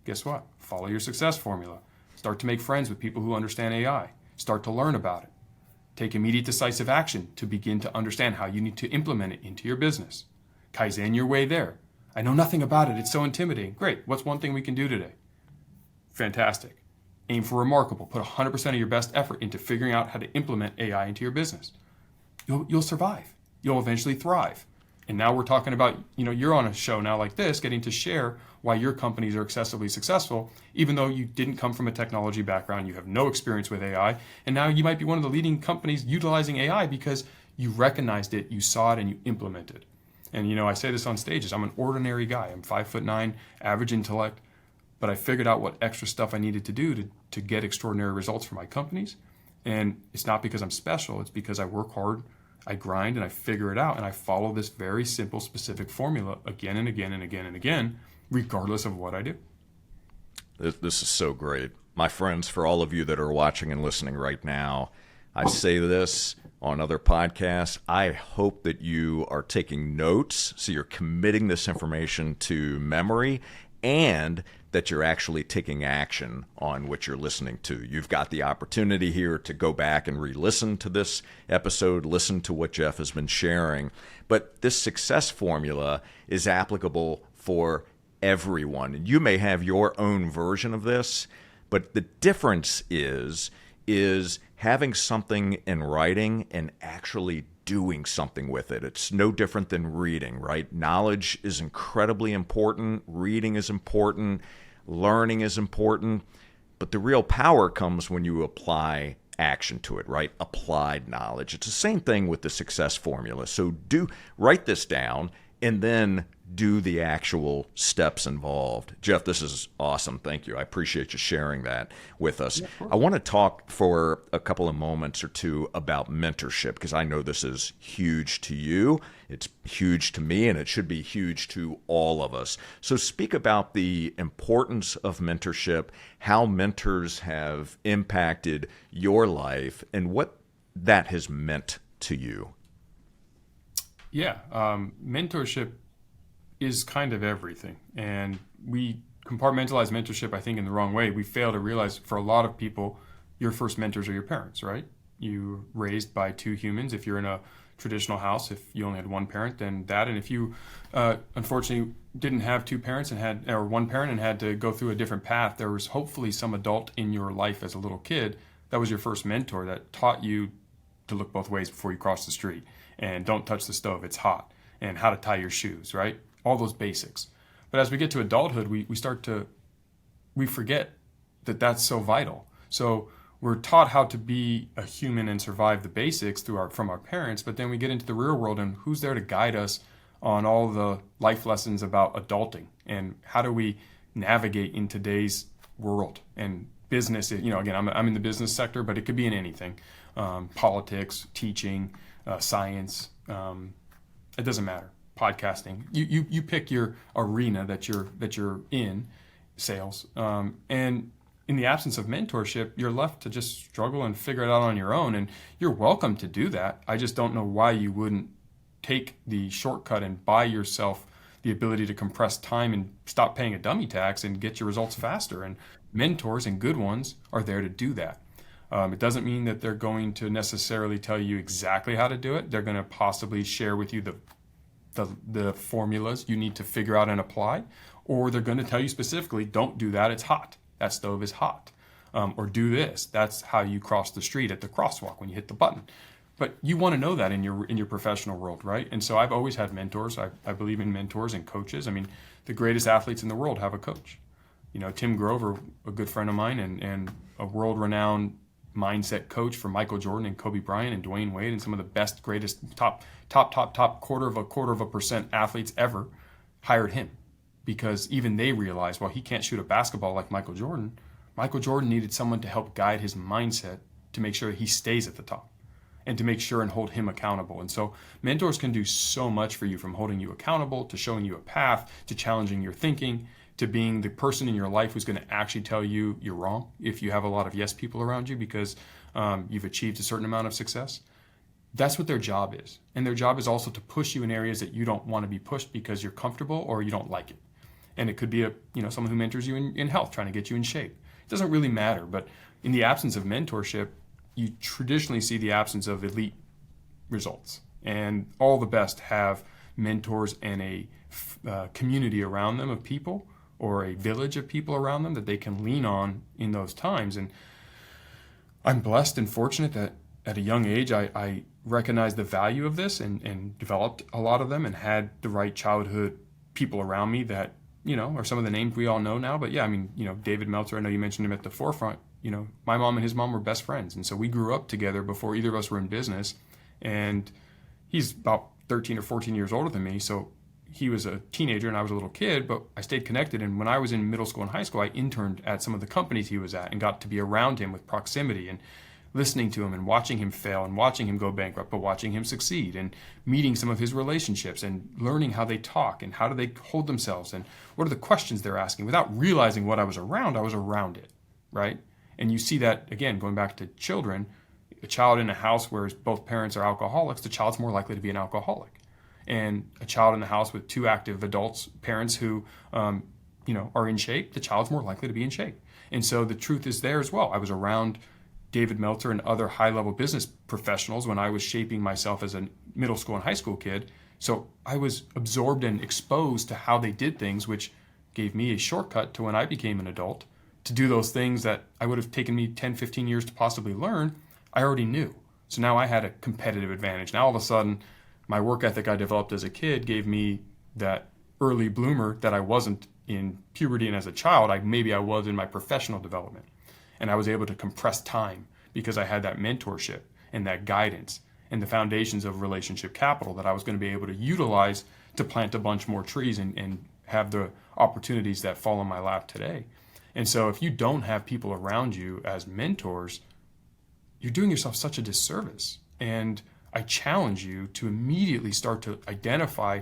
Guess what? Follow your success formula. Start to make friends with people who understand AI. Start to learn about it. Take immediate decisive action to begin to understand how you need to implement it into your business. Kaizen your way there. I know nothing about it. It's so intimidating. Great. What's one thing we can do today? Fantastic. Aim for remarkable. Put 100% of your best effort into figuring out how to implement AI into your business. You'll survive. You'll eventually thrive. And now we're talking about, you're on a show now like this, getting to share why your companies are excessively successful, even though you didn't come from a technology background, you have no experience with AI, and now you might be one of the leading companies utilizing AI because you recognized it, you saw it, and you implemented. And I say this on stages, I'm an ordinary guy. I'm 5'9", average intellect, but I figured out what extra stuff I needed to do to get extraordinary results for my companies. And it's not because I'm special, it's because I work hard, I grind, and I figure it out, and I follow this very simple, specific formula again and again and again and again, regardless of what I do. This is so great. My friends, for all of you that are watching and listening right now, I say this on other podcasts. I hope that you are taking notes, so you're committing this information to memory, and that you're actually taking action on what you're listening to. You've got the opportunity here to go back and re-listen to this episode, listen to what Jeff has been sharing. But this success formula is applicable for everyone. And you may have your own version of this, but the difference is having something in writing and actually doing something with it. It's no different than reading, right? Knowledge is incredibly important. Reading is important. Learning is important. But the real power comes when you apply action to it, right? Applied knowledge. It's the same thing with the success formula. So write this down and then do the actual steps involved. Jeff, this is awesome. Thank you. I appreciate you sharing that with us. Yeah, I want to talk for a couple of moments or two about mentorship, because I know this is huge to you. It's huge to me, and it should be huge to all of us. So speak about the importance of mentorship, how mentors have impacted your life, and what that has meant to you. Yeah, mentorship is kind of everything. And we compartmentalize mentorship, I think, in the wrong way. We fail to realize for a lot of people, your first mentors are your parents, right? You're raised by two humans. If you're in a traditional house, if you only had one parent, then that. And if you unfortunately didn't have two parents or one parent and had to go through a different path, there was hopefully some adult in your life as a little kid that was your first mentor that taught you to look both ways before you cross the street, and don't touch the stove, it's hot, and how to tie your shoes, right? All those basics. But as we get to adulthood, we forget that that's so vital. So we're taught how to be a human and survive the basics from our parents, but then we get into the real world, and who's there to guide us on all the life lessons about adulting, and how do we navigate in today's world and business? Again, I'm in the business sector, but it could be in anything, politics, teaching, science, it doesn't matter. Podcasting, you pick your arena that you're in, sales, and in the absence of mentorship, you're left to just struggle and figure it out on your own. And you're welcome to do that. I just don't know why you wouldn't take the shortcut and buy yourself the ability to compress time and stop paying a dummy tax and get your results faster. And mentors, and good ones, are there to do that. It doesn't mean that they're going to necessarily tell you exactly how to do it. They're going to possibly share with you the formulas you need to figure out and apply, or they're going to tell you specifically, don't do that, it's hot. That stove is hot. Or do this. That's how you cross the street at the crosswalk when you hit the button. But you want to know that in your professional world, right? And so I've always had mentors. I believe in mentors and coaches. I mean, the greatest athletes in the world have a coach. Tim Grover, a good friend of mine, and a world-renowned mindset coach for Michael Jordan and Kobe Bryant and Dwayne Wade and some of the best, greatest, top quarter of a percent athletes ever, hired him, because even they realized, well, he can't shoot a basketball like Michael Jordan. Michael Jordan needed someone to help guide his mindset to make sure he stays at the top and to make sure and hold him accountable. And so mentors can do so much for you, from holding you accountable to showing you a path to challenging your thinking to being the person in your life who's going to actually tell you you're wrong if you have a lot of yes people around you because you've achieved a certain amount of success. That's what their job is. And their job is also to push you in areas that you don't want to be pushed because you're comfortable or you don't like it. And it could be someone who mentors you in health, trying to get you in shape. It doesn't really matter, but in the absence of mentorship, you traditionally see the absence of elite results. And all the best have mentors and a community around them of people, or a village of people around them that they can lean on in those times. And I'm blessed and fortunate that at a young age, I recognized the value of this and developed a lot of them, and had the right childhood people around me that, are some of the names we all know now. But yeah, I mean, David Meltzer, I know you mentioned him at the forefront. My mom and his mom were best friends. And so we grew up together before either of us were in business. And he's about 13 or 14 years older than me. So he was a teenager and I was a little kid, but I stayed connected. And when I was in middle school and high school, I interned at some of the companies he was at and got to be around him with proximity and listening to him and watching him fail and watching him go bankrupt, but watching him succeed, and meeting some of his relationships and learning how they talk and how do they hold themselves and what are the questions they're asking. Without realizing what I was around it, right? And you see that, again, going back to children, a child in a house where both parents are alcoholics, the child's more likely to be an alcoholic. And a child in the house with two active adults, parents who, are in shape, the child's more likely to be in shape. And so the truth is there as well. I was around David Meltzer and other high-level business professionals when I was shaping myself as a middle school and high school kid. So I was absorbed and exposed to how they did things, which gave me a shortcut to when I became an adult to do those things that I would have taken me 10, 15 years to possibly learn. I already knew. So now I had a competitive advantage. Now all of a sudden, my work ethic I developed as a kid gave me that early bloomer that I wasn't in puberty and as a child. Maybe I was in my professional development. And I was able to compress time because I had that mentorship and that guidance and the foundations of relationship capital that I was going to be able to utilize to plant a bunch more trees and have the opportunities that fall in my lap today. And so if you don't have people around you as mentors, you're doing yourself such a disservice. And I challenge you to immediately start to identify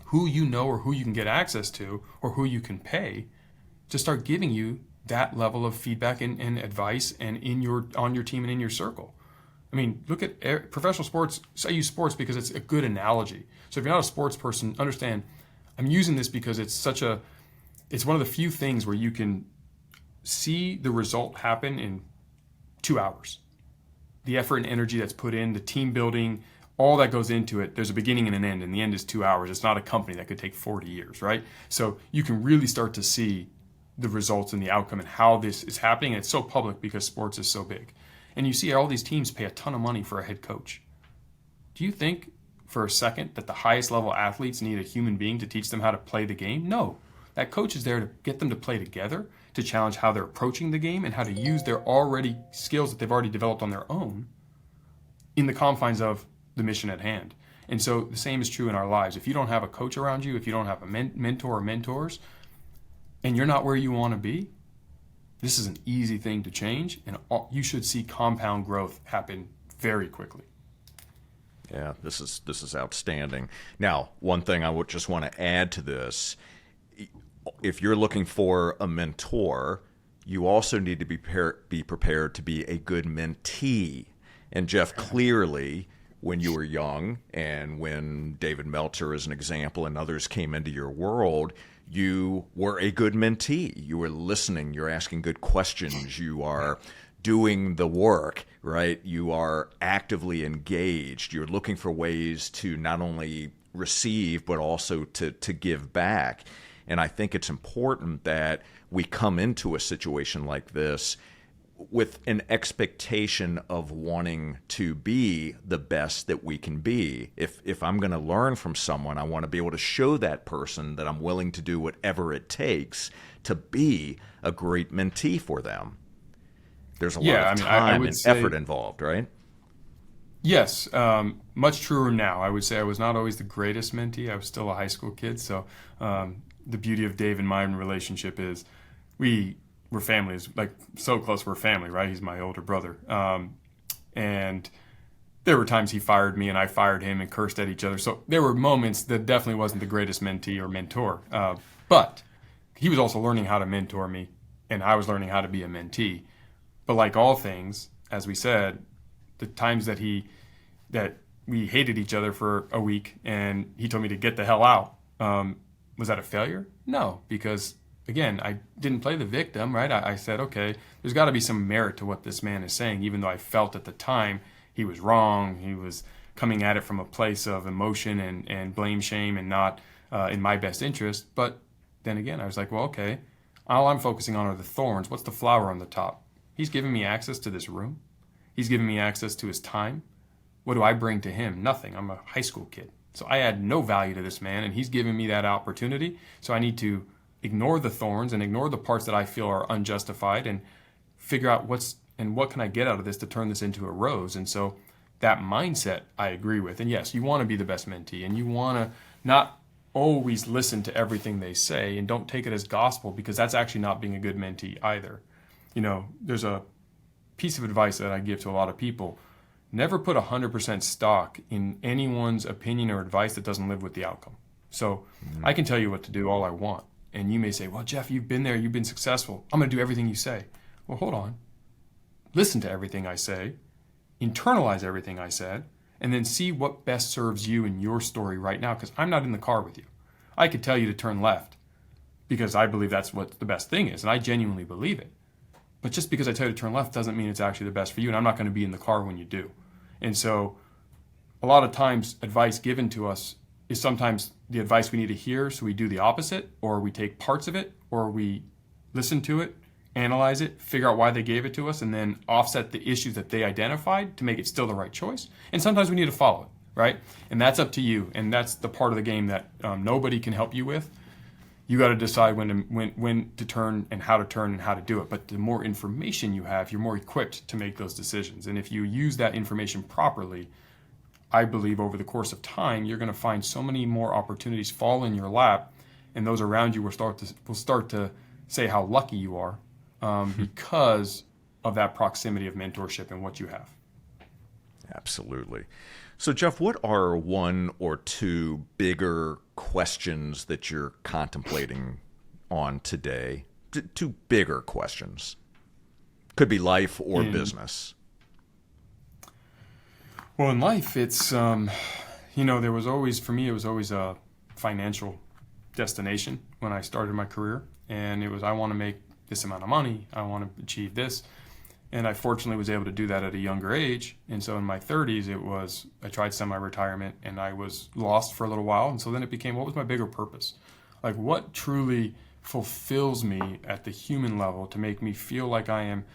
who you know or who you can get access to or who you can pay to start giving you that level of feedback and advice and on your team and in your circle. I mean, look at professional sports. So I use sports because it's a good analogy. So if you're not a sports person, understand I'm using this because it's one of the few things where you can see the result happen in 2 hours. The effort and energy that's put in, the team building, all that goes into it. There's a beginning and an end, and the end is 2 hours. It's not a company that could take 40 years, right? So you can really start to see the results and the outcome and how this is happening. And it's so public because sports is so big. And you see all these teams pay a ton of money for a head coach. Do you think for a second that the highest level athletes need a human being to teach them how to play the game? No. That coach is there to get them to play together, to challenge how they're approaching the game and how to use their already skills that they've already developed on their own in the confines of the mission at hand. And so the same is true in our lives. If you don't have a coach around you, if you don't have a mentor or mentors, and you're not where you want to be, this is an easy thing to change, and you should see compound growth happen very quickly. Yeah, this is outstanding. Now, one thing I would just want to add to this, if you're looking for a mentor, you also need to be prepared to be a good mentee. And Jeff, clearly, when you were young and when David Meltzer, as an example, and others came into your world, you were a good mentee. You were listening. You're asking good questions. You are doing the work, right? You are actively engaged. You're looking for ways to not only receive, but also to give back. And I think it's important that we come into a situation like this with an expectation of wanting to be the best that we can be. If I'm going to learn from someone, I want to be able to show that person that I'm willing to do whatever it takes to be a great mentee for them. There's a lot of time and effort involved, right? Yes, much truer now. I would say I was not always the greatest mentee. I was still a high school kid. So the beauty of Dave and my relationship is we're family. It's like so close we're family, right? He's my older brother. And there were times he fired me and I fired him and cursed at each other. So there were moments that definitely wasn't the greatest mentee or mentor. But he was also learning how to mentor me and I was learning how to be a mentee. But like all things, as we said, the times that we hated each other for a week and he told me to get the hell out, was that a failure? No, because again, I didn't play the victim, right? I said, okay, there's got to be some merit to what this man is saying, even though I felt at the time he was wrong. He was coming at it from a place of emotion and blame, shame, and not in my best interest. But then again, I was like, well, okay, all I'm focusing on are the thorns. What's the flower on the top? He's giving me access to this room. He's giving me access to his time. What do I bring to him? Nothing. I'm a high school kid. So I add no value to this man, and he's giving me that opportunity. So I need to ignore the thorns and ignore the parts that I feel are unjustified and figure out what can I get out of this to turn this into a rose. And so that mindset I agree with. And yes, you want to be the best mentee, and you want to not always listen to everything they say and don't take it as gospel, because that's actually not being a good mentee either. There's a piece of advice that I give to a lot of people. Never put 100% stock in anyone's opinion or advice that doesn't live with the outcome. So I can tell you what to do all I want. And you may say, well, Jeff, you've been there, you've been successful. I'm going to do everything you say. Well, hold on. Listen to everything I say, internalize everything I said, and then see what best serves you in your story right now, because I'm not in the car with you. I could tell you to turn left because I believe that's what the best thing is, and I genuinely believe it. But just because I tell you to turn left doesn't mean it's actually the best for you, and I'm not going to be in the car when you do. And so a lot of times advice given to us is sometimes the advice we need to hear, so we do the opposite, or we take parts of it, or we listen to it, analyze it, figure out why they gave it to us, and then offset the issues that they identified to make it still the right choice. And sometimes we need to follow it, right? And that's up to you, and that's the part of the game that nobody can help you with. You got to decide when to turn and how to do it. But the more information you have, you're more equipped to make those decisions. And if you use that information properly, I believe over the course of time, you're going to find so many more opportunities fall in your lap, and those around you will start to say how lucky you are because of that proximity of mentorship and what you have. Absolutely. So, Jeff, what are one or two bigger questions that you're contemplating on today? Two bigger questions. Could be life or business. Well, in life, it's, there was always, for me, it was always a financial destination when I started my career. And it was, I want to make this amount of money. I want to achieve this. And I fortunately was able to do that at a younger age. And so in my 30s, I tried semi-retirement and I was lost for a little while. And so then it became, what was my bigger purpose? Like, what truly fulfills me at the human level to make me feel like I am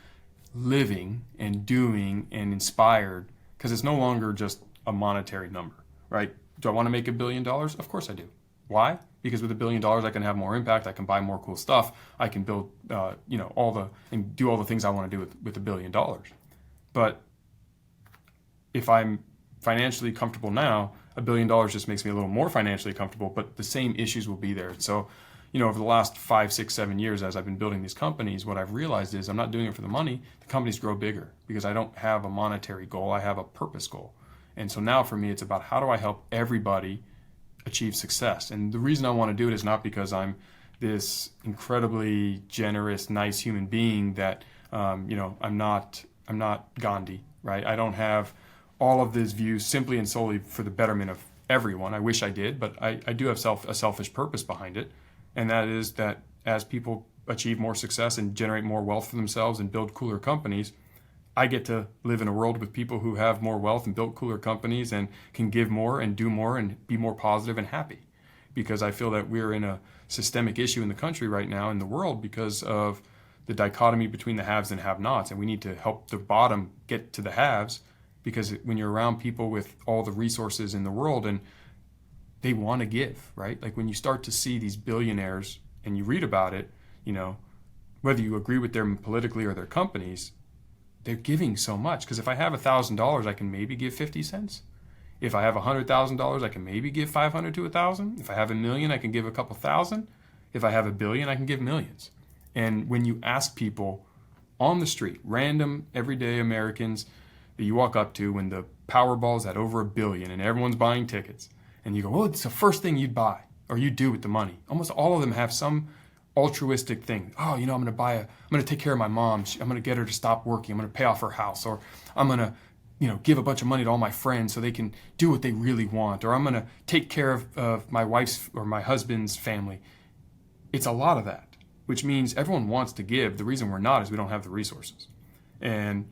living and doing and inspired? Because it's no longer just a monetary number, right? Do I want to make $1 billion? Of course I do. Why? Because with $1 billion, I can have more impact. I can buy more cool stuff. I can build, and do all the things I want to do with $1 billion. But if I'm financially comfortable now, $1 billion just makes me a little more financially comfortable, but the same issues will be there. So, over the last 5, 6, 7 years, as I've been building these companies, what I've realized is I'm not doing it for the money. The companies grow bigger because I don't have a monetary goal. I have a purpose goal. And so now for me, it's about how do I help everybody achieve success. And the reason I want to do it is not because I'm this incredibly generous, nice human being that, I'm not Gandhi, right? I don't have all of these views simply and solely for the betterment of everyone. I wish I did, but I do have a selfish purpose behind it. And that is that as people achieve more success and generate more wealth for themselves and build cooler companies, I get to live in a world with people who have more wealth and build cooler companies and can give more and do more and be more positive and happy. Because I feel that we're in a systemic issue in the country right now, in the world, because of the dichotomy between the haves and have-nots. And we need to help the bottom get to the haves, because when you're around people with all the resources in the world and they want to give, right? Like when you start to see these billionaires and you read about it, whether you agree with them politically or their companies, they're giving so much. Because if I have $1,000, I can maybe give 50 cents. If I have $100,000, I can maybe give 500 to 1,000. If I have $1 million, I can give a couple thousand. If I have $1 billion, I can give millions. And when you ask people on the street, random everyday Americans that you walk up to, when the Powerball is at over $1 billion and everyone's buying tickets, and you go, oh, it's the first thing you'd buy or you do with the money. Almost all of them have some altruistic thing. Oh, I'm going to take care of my mom. I'm going to get her to stop working. I'm going to pay off her house, or I'm going to, give a bunch of money to all my friends so they can do what they really want, or I'm going to take care of my wife's or my husband's family. It's a lot of that. which means everyone wants to give. The reason we're not is we don't have the resources. And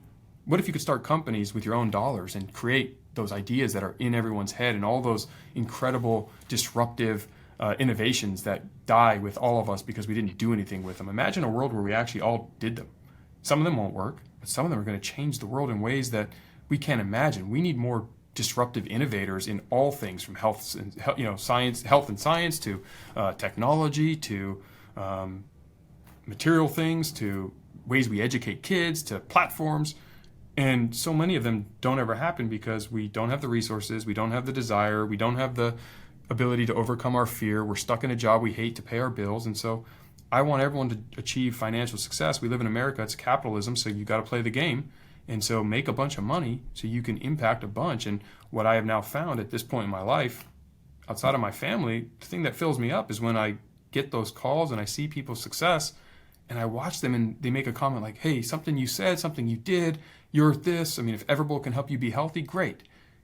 what if you could start companies with your own dollars and create those ideas that are in everyone's head and all those incredible disruptive innovations that die with all of us because we didn't do anything with them? Imagine a world where we actually all did them. Some of them won't work, but some of them are going to change the world in ways that we can't imagine. We need more disruptive innovators in all things, from health and science to technology to material things to ways we educate kids to platforms. And so many of them don't ever happen because we don't have the resources, we don't have the desire, we don't have the ability to overcome our fear. We're stuck in a job we hate to pay our bills. And so I want everyone to achieve financial success. We live in America, it's capitalism, so you got to play the game. And so make a bunch of money so you can impact a bunch. And what I have now found at this point in my life, outside of my family, the thing that fills me up is when I get those calls and I see people's success and I watch them and they make a comment like, hey, something you said, something you did, you're this. I mean, if Everbowl can help you be healthy, great.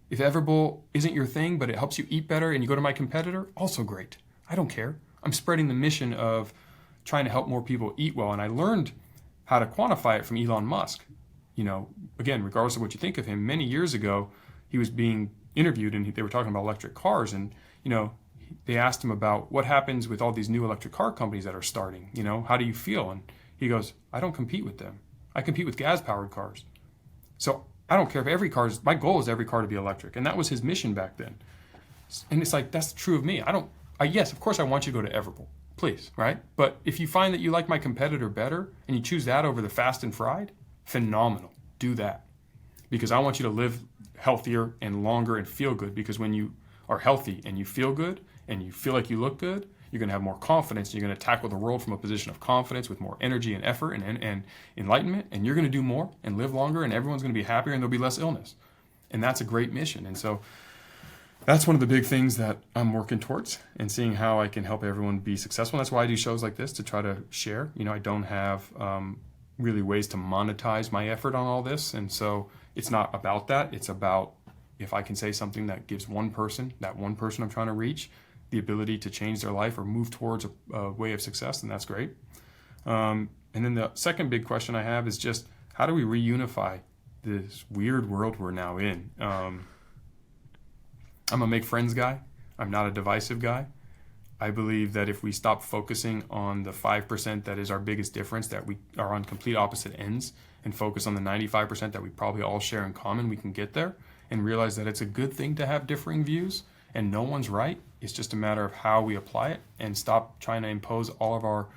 If Everbowl isn't your thing, but it helps you eat better and you go to my competitor, also great. I don't care. I'm spreading the mission of trying to help more people eat well. And I learned how to quantify it from Elon Musk. You know, again, regardless of what you think of him, many years ago, he was being interviewed and they were talking about electric cars. And, you know, they asked him about what happens with all these new electric car companies that are starting. You know, how do you feel? And he goes, I don't compete with them. I compete with gas-powered cars. So I don't care if every car is, my goal is every car to be electric. And that was his mission back then. And it's like, that's true of me. Yes, of course I want you to go to Everbowl, please, right? But if you find that you like my competitor better and you choose that over the fast and fried, phenomenal. Do that. Because I want you to live healthier and longer and feel good. Because when you are healthy and you feel good and you feel like you look good, you're going to have more confidence. You're going to tackle the world from a position of confidence with more energy and effort and enlightenment. And you're going to do more and live longer and everyone's going to be happier and there'll be less illness. And that's a great mission. And so that's one of the big things that I'm working towards and seeing how I can help everyone be successful. And that's why I do shows like this, to try to share. You know, I don't have really ways to monetize my effort on all this. And so it's not about that. It's about, if I can say something that gives that one person I'm trying to reach, the ability to change their life or move towards a way of success, then that's great. And then the second big question I have is just, how do we reunify this weird world we're now in? I'm a make friends guy. I'm not a divisive guy. I believe that if we stop focusing on the 5% that is our biggest difference, that we are on complete opposite ends, and focus on the 95% that we probably all share in common, we can get there and realize that it's a good thing to have differing views and no one's right. It's just a matter of how we apply it and stop trying to impose all of our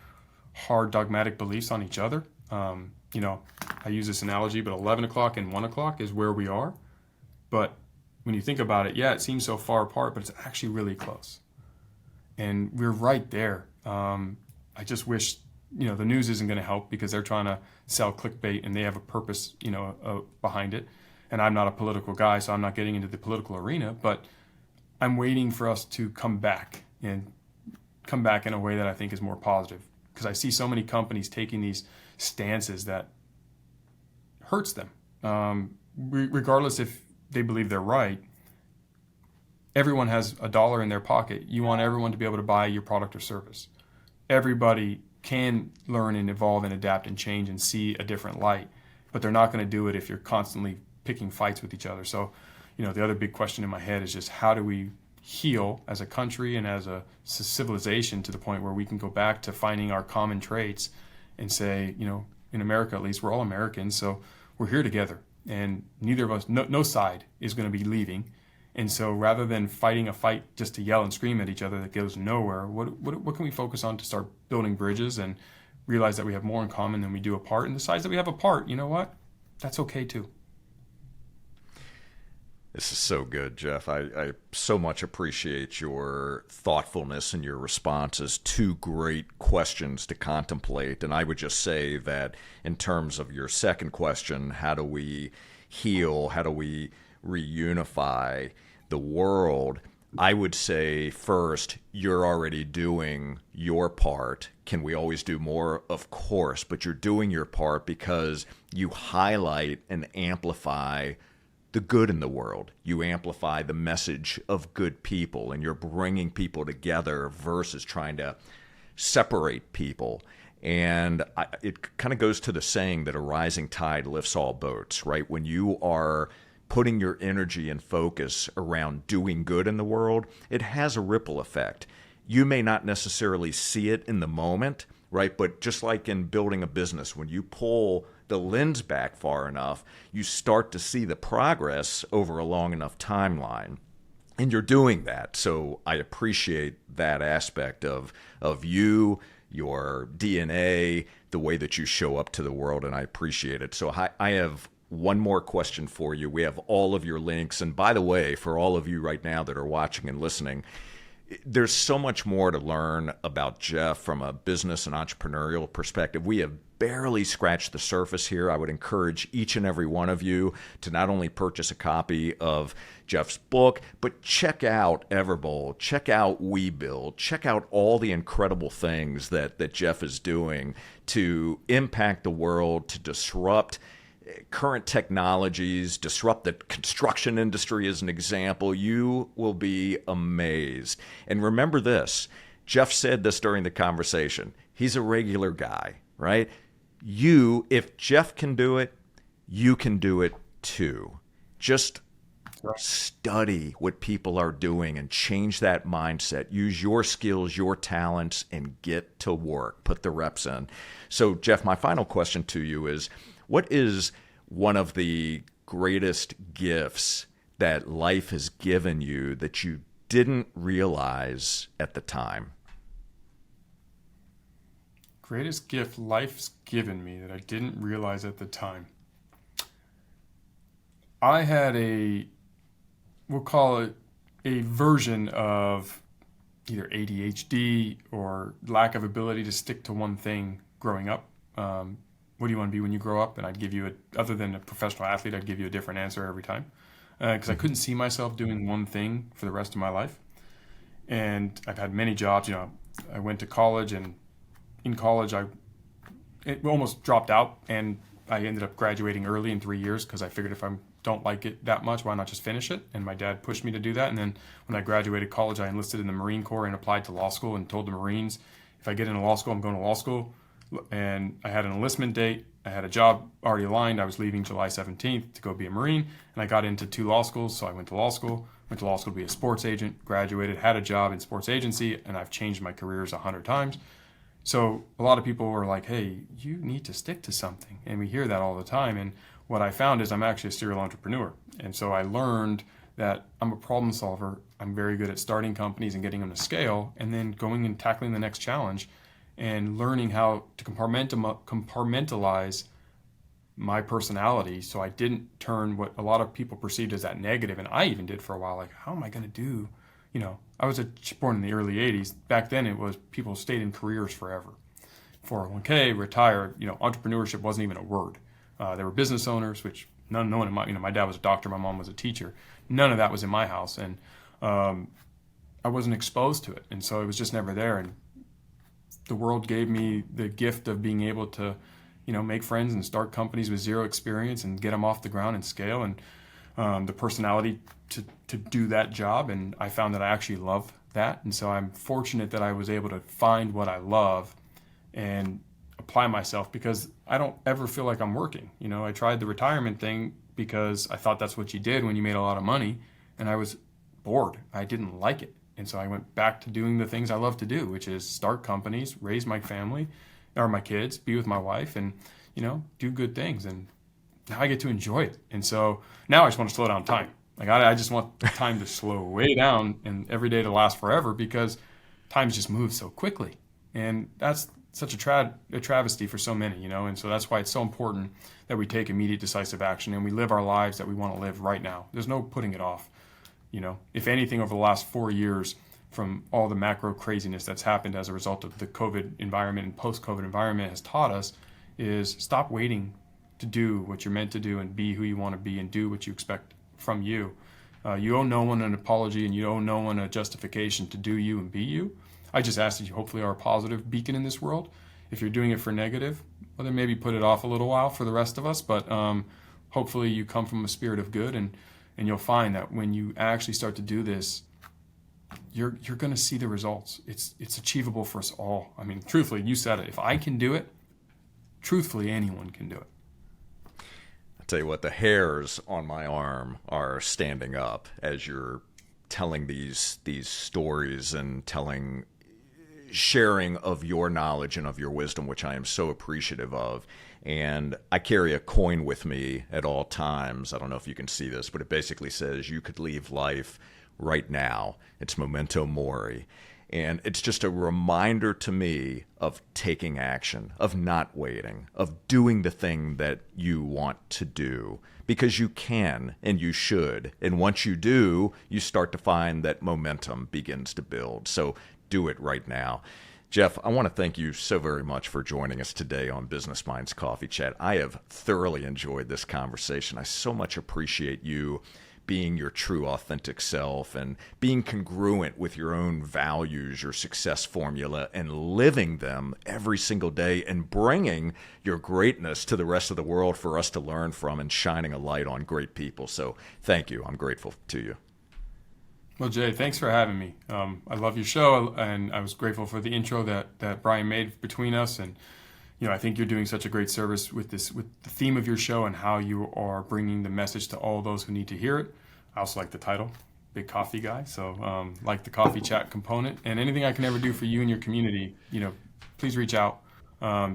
hard dogmatic beliefs on each other. You know, I use this analogy, but 11 o'clock and 1 o'clock is where we are. But when you think about it, yeah, it seems so far apart, but it's actually really close. And we're right there. I just wish, you know, the news isn't going to help because they're trying to sell clickbait and they have a purpose, you know, behind it. And I'm not a political guy, so I'm not getting into the political arena, but I'm waiting for us to come back in a way that I think is more positive. Because I see so many companies taking these stances that hurts them. Regardless if they believe they're right, everyone has a dollar in their pocket. You want everyone to be able to buy your product or service. Everybody can learn and evolve and adapt and change and see a different light, but they're not going to do it if you're constantly picking fights with each other. So, you know, the other big question in my head is just, how do we heal as a country and as a civilization to the point where we can go back to finding our common traits and say, you know, in America at least, we're all Americans, so we're here together, and neither of us, no side is going to be leaving. And so rather than fighting a fight just to yell and scream at each other that goes nowhere, what can we focus on to start building bridges and realize that we have more in common than we do apart? And the sides that we have apart, you know what? That's okay too. This is so good, Jeff. I so much appreciate your thoughtfulness and your responses. Two great questions to contemplate. And I would just say that in terms of your second question, how do we heal? How do we reunify the world? I would say first, you're already doing your part. Can we always do more? Of course, but you're doing your part because you highlight and amplify the good in the world. You amplify the message of good people, and you're bringing people together versus trying to separate people. And it kind of goes to the saying that a rising tide lifts all boats, right? When you are putting your energy and focus around doing good in the world, it has a ripple effect. You may not necessarily see it in the moment, right? But just like in building a business, when you pull the lens back far enough, you start to see the progress over a long enough timeline. And you're doing that. So I appreciate that aspect of you, your DNA, the way that you show up to the world, and I appreciate it. So I have one more question for you. We have all of your links. And by the way, for all of you right now that are watching and listening, there's so much more to learn about Jeff from a business and entrepreneurial perspective. We have barely scratched the surface here. I would encourage each and every one of you to not only purchase a copy of Jeff's book, but check out Everbowl, check out WeBuild, check out all the incredible things that Jeff is doing to impact the world, to disrupt current technologies, disrupt the construction industry as an example. You will be amazed. And remember this, Jeff said this during the conversation. He's a regular guy, right? If Jeff can do it, you can do it too. Just study what people are doing and change that mindset. Use your skills, your talents, and get to work. Put the reps in. So, Jeff, my final question to you is, what is one of the greatest gifts that life has given you that you didn't realize at the time? Greatest gift life's given me that I didn't realize at the time. I had we'll call it a version of either ADHD or lack of ability to stick to one thing growing up. What do you want to be when you grow up? And I'd give you, other than a professional athlete, I'd give you a different answer every time. Because I couldn't see myself doing one thing for the rest of my life. And I've had many jobs. I went to college, and in college, it almost dropped out, and I ended up graduating early in 3 years because I figured if I don't like it that much, why not just finish it? And my dad pushed me to do that. And then when I graduated college, I enlisted in the Marine Corps and applied to law school and told the Marines, if I get into law school, I'm going to law school. And I had an enlistment date. I had a job already aligned. I was leaving July 17th to go be a Marine. And I got into 2 law schools, so I went to law school to be a sports agent, graduated, had a job in sports agency, and I've changed my careers 100 times. So a lot of people were like, hey, you need to stick to something. And we hear that all the time. And what I found is I'm actually a serial entrepreneur. And so I learned that I'm a problem solver. I'm very good at starting companies and getting them to scale, and then going and tackling the next challenge and learning how to compartmentalize my personality so I didn't turn what a lot of people perceived as that negative. And I even did for a while, like, how am I going to do? I was born in the early 80s. Back then it was people stayed in careers forever. 401k, retire, entrepreneurship wasn't even a word. There were business owners, which no one in my dad was a doctor, my mom was a teacher. None of that was in my house. And I wasn't exposed to it. And so it was just never there. And the world gave me the gift of being able to, make friends and start companies with zero experience and get them off the ground and scale, and the personality to do that job. And I found that I actually love that. And so I'm fortunate that I was able to find what I love and apply myself, because I don't ever feel like I'm working. I tried the retirement thing because I thought that's what you did when you made a lot of money, and I was bored. I didn't like it. And so I went back to doing the things I love to do, which is start companies, raise my family or my kids, be with my wife, and, do good things. And now I get to enjoy it. And so now I just want to slow down time. Like I just want time to slow way down and every day to last forever, because time just moves so quickly. And that's such a travesty for so many, and so that's why it's so important that we take immediate decisive action and we live our lives that we want to live right now. There's no putting it off. If anything, over the last 4 years, from all the macro craziness that's happened as a result of the COVID environment and post-COVID environment has taught us, is stop waiting to do what you're meant to do and be who you want to be and do what you expect from you. You owe no one an apology, and you owe no one a justification to do you and be you. I just ask that you hopefully are a positive beacon in this world. If you're doing it for negative, well, then maybe put it off a little while for the rest of us. But hopefully you come from a spirit of good, and you'll find that when you actually start to do this, you're going to see the results. It's achievable for us all. I mean, truthfully, you said it. If I can do it, truthfully, anyone can do it. I'll tell you what, the hairs on my arm are standing up as you're telling these stories and sharing of your knowledge and of your wisdom, which I am so appreciative of. And I carry a coin with me at all times. I don't know if you can see this, but it basically says you could leave life right now. It's memento mori. And it's just a reminder to me of taking action, of not waiting, of doing the thing that you want to do, because you can and you should. And once you do, you start to find that momentum begins to build. So do it right now. Jeff, I want to thank you so very much for joining us today on Business Minds Coffee Chat. I have thoroughly enjoyed this conversation. I so much appreciate you being your true, authentic self and being congruent with your own values, your success formula, and living them every single day and bringing your greatness to the rest of the world for us to learn from and shining a light on great people. So thank you. I'm grateful to you. Well, Jay, thanks for having me. I love your show, and I was grateful for the intro that Brian made between us. And I think you're doing such a great service with the theme of your show and how you are bringing the message to all those who need to hear it. I also like the title, Big Coffee Guy. So like the coffee chat component, and anything I can ever do for you and your community, please reach out.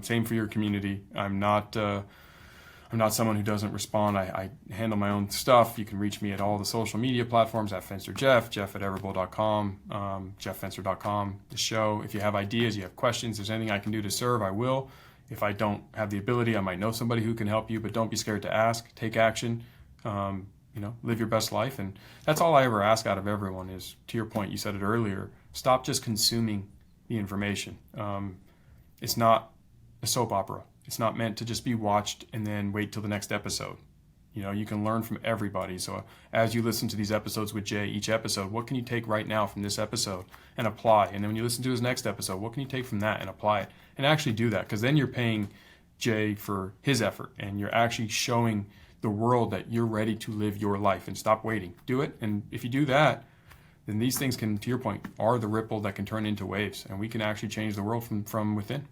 Same for your community. I'm not someone who doesn't respond. I handle my own stuff. You can reach me at all the social media platforms at Fenster Jeff at Everbowl.com, JeffFenster.com, the show. If you have ideas, you have questions, there's anything I can do to serve, I will. If I don't have the ability, I might know somebody who can help you, but don't be scared to ask. Take action. Live your best life. And that's all I ever ask out of everyone is, to your point, you said it earlier, stop just consuming the information. It's not a soap opera. It's not meant to just be watched and then wait till the next episode. You can learn from everybody. So as you listen to these episodes with Jay, each episode, what can you take right now from this episode and apply? And then when you listen to his next episode, what can you take from that and apply it? And actually do that, because then you're paying Jay for his effort and you're actually showing the world that you're ready to live your life and stop waiting. Do it. And if you do that, then these things can, to your point, are the ripple that can turn into waves, and we can actually change the world from within.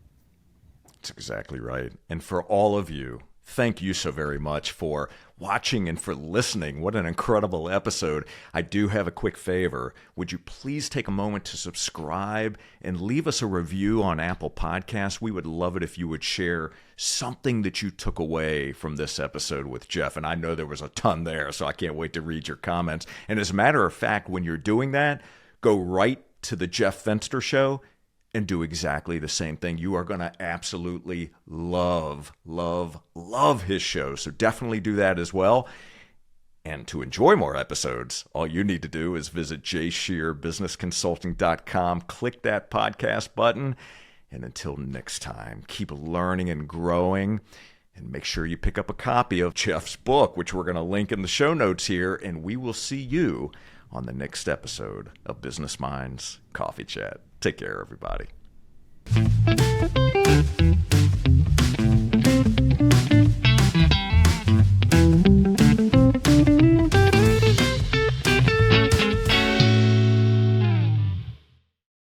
That's exactly right. And for all of you, thank you so very much for watching and for listening. What an incredible episode. I do have a quick favor. Would you please take a moment to subscribe and leave us a review on Apple Podcasts? We would love it if you would share something that you took away from this episode with Jeff. And I know there was a ton there, so I can't wait to read your comments. And as a matter of fact, when you're doing that, go right to the Jeff Fenster Show and do exactly the same thing. You are going to absolutely love his show. So definitely do that as well. And to enjoy more episodes, all you need to do is visit jscherbusinessconsulting.com, click that podcast button. And until next time, keep learning and growing. And make sure you pick up a copy of Jeff's book, which we're going to link in the show notes here. And we will see you on the next episode of Business Minds Coffee Chat. Take care, everybody.